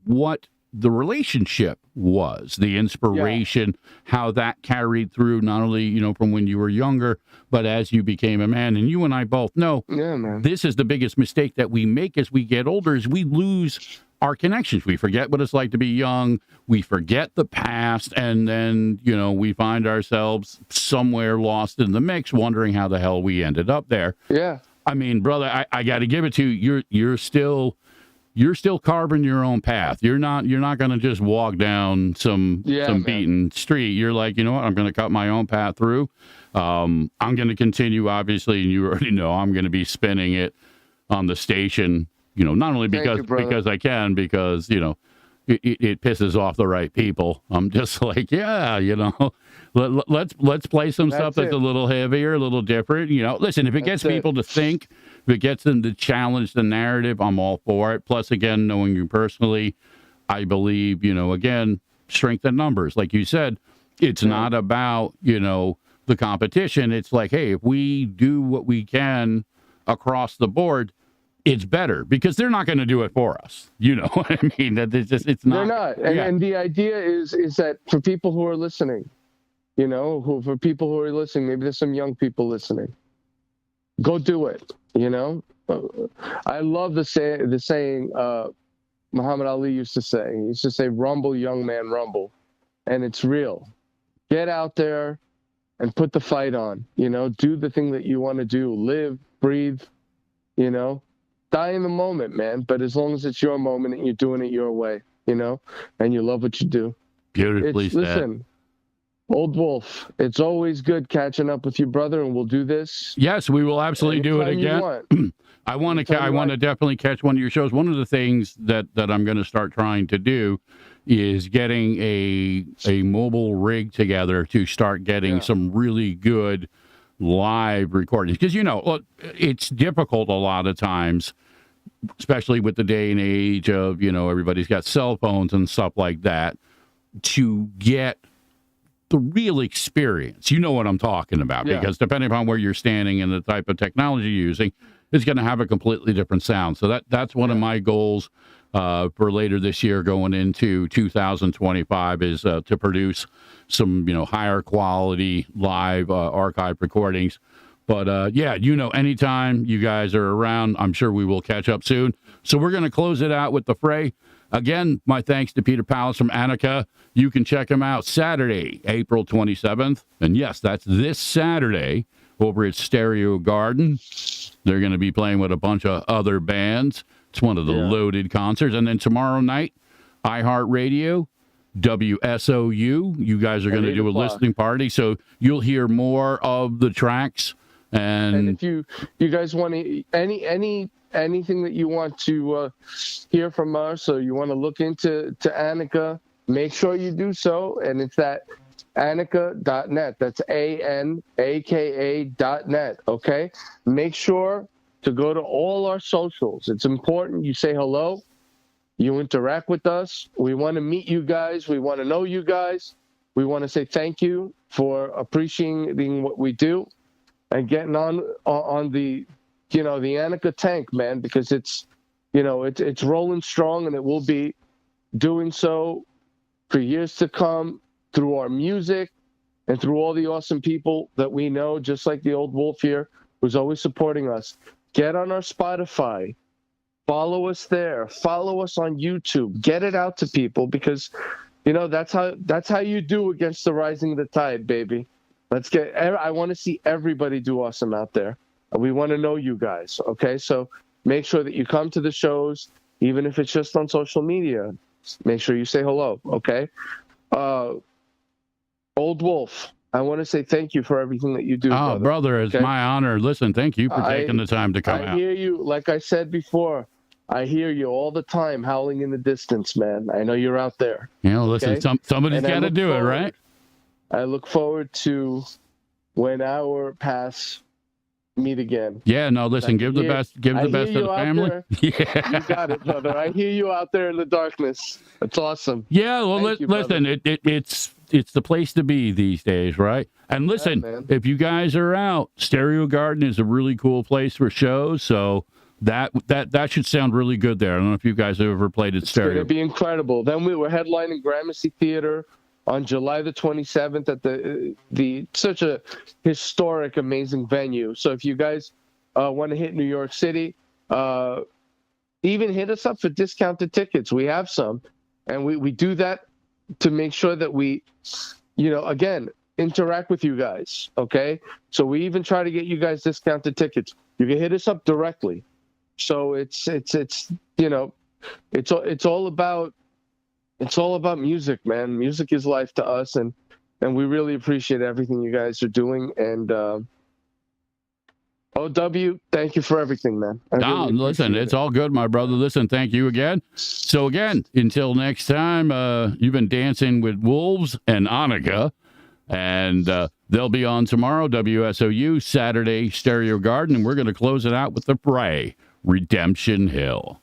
what the relationship was, the inspiration, how that carried through, not only, you know, from when you were younger, but as you became a man. And you and I both know this is the biggest mistake that we make as we get older, is we lose our connections. We forget what it's like to be young. We forget the past. And then, you know, we find ourselves somewhere lost in the mix, wondering how the hell we ended up there. Yeah. I mean, brother, I got to give it to you. You're still carving your own path. You're not going to just walk down some beaten street. You're like, you know what? I'm going to cut my own path through. I'm going to continue, obviously, and you already know I'm going to be spinning it on the station. You know, not only because I can, because, you know, it pisses off the right people. I'm just like, yeah, you know, let's play some stuff that's it. a little heavier, a little different. Listen, if it gets people to think, if it gets them to challenge the narrative, I'm all for it. Plus, again, knowing you personally, I believe, again, strength in numbers. Like you said, it's not about, the competition. It's like, hey, if we do what we can across the board, it's better because they're not going to do it for us. You know what I mean? That it's not. They're not. And the idea is that for people who are listening, for people who are listening, maybe there's some young people listening. Go do it. I love the saying Muhammad Ali used to say. He used to say, "Rumble, young man, rumble," and it's real. Get out there and put the fight on. Do the thing that you want to do. Live, breathe. Die in the moment, man. But as long as it's your moment and you're doing it your way, and you love what you do. Beautifully said. Listen, Old Wolf, it's always good catching up with you, brother, and we'll do this. Yes, we will absolutely do it again. I want to definitely catch one of your shows. One of the things that I'm going to start trying to do is getting a mobile rig together to start getting some really good live recordings. Because, look, it's difficult a lot of times, especially with the day and age of, everybody's got cell phones and stuff like that, to get the real experience. You know what I'm talking about, because depending upon where you're standing and the type of technology you're using, it's going to have a completely different sound. So that's one of my goals for later this year going into 2025 is to produce some, higher quality live archive recordings. But anytime you guys are around, I'm sure we will catch up soon. So we're going to close it out with the fray. Again, my thanks to Peter Pallas from Anaka. You can check him out Saturday, April 27th. And yes, that's this Saturday over at Stereo Garden. They're going to be playing with a bunch of other bands. It's one of the loaded concerts. And then tomorrow night, iHeartRadio, WSOU. You guys are going to do a listening party. So you'll hear more of the tracks. And if you guys want anything that you want to hear from us, or you want to look into Anaka, make sure you do so. And it's that Anaka.net. That's ANAKA.net. Okay? Make sure to go to all our socials. It's important you say hello. You interact with us. We want to meet you guys. We want to know you guys. We want to say thank you for appreciating what we do and getting on the, the Anaka tank, man, because it's rolling strong, and it will be doing so for years to come through our music and through all the awesome people that we know, just like the Old Wolf here, who's always supporting us. Get on our Spotify. Follow us there. Follow us on YouTube. Get it out to people, because, that's how you do against the rising of the tide, baby. I want to see everybody do awesome out there. We want to know you guys, okay? So make sure that you come to the shows, even if it's just on social media. Make sure you say hello, okay? Old Wolf, I want to say thank you for everything that you do, brother, it's my honor. Listen, thank you for taking the time to come out. I hear you, like I said before, I hear you all the time howling in the distance, man. I know you're out there. Listen, somebody's got to do it, right? I look forward to when our paths meet again. Yeah, no, listen, give the best to the family. Yeah. You got it, brother. I hear you out there in the darkness. That's awesome. Yeah, well, listen, it's the place to be these days, right? And listen, if you guys are out, Stereo Garden is a really cool place for shows, so that should sound really good there. I don't know if you guys have ever played at Stereo. It's going to be incredible. Then we were headlining Gramercy Theater on July the 27th at the such a historic, amazing venue. So if you guys want to hit New York City, even hit us up for discounted tickets. We have some, and we do that to make sure that we, again, interact with you guys. Okay, so we even try to get you guys discounted tickets. You can hit us up directly. So it's all about music, man. Music is life to us, and we really appreciate everything you guys are doing. And OW, thank you for everything, man. Listen, it's all good, my brother. Listen, thank you again. So again, until next time, you've been dancing with Wolves and Anaka, And they'll be on tomorrow, WSOU, Saturday, Stereo Garden, and we're going to close it out with The Fray, Redemption Hill.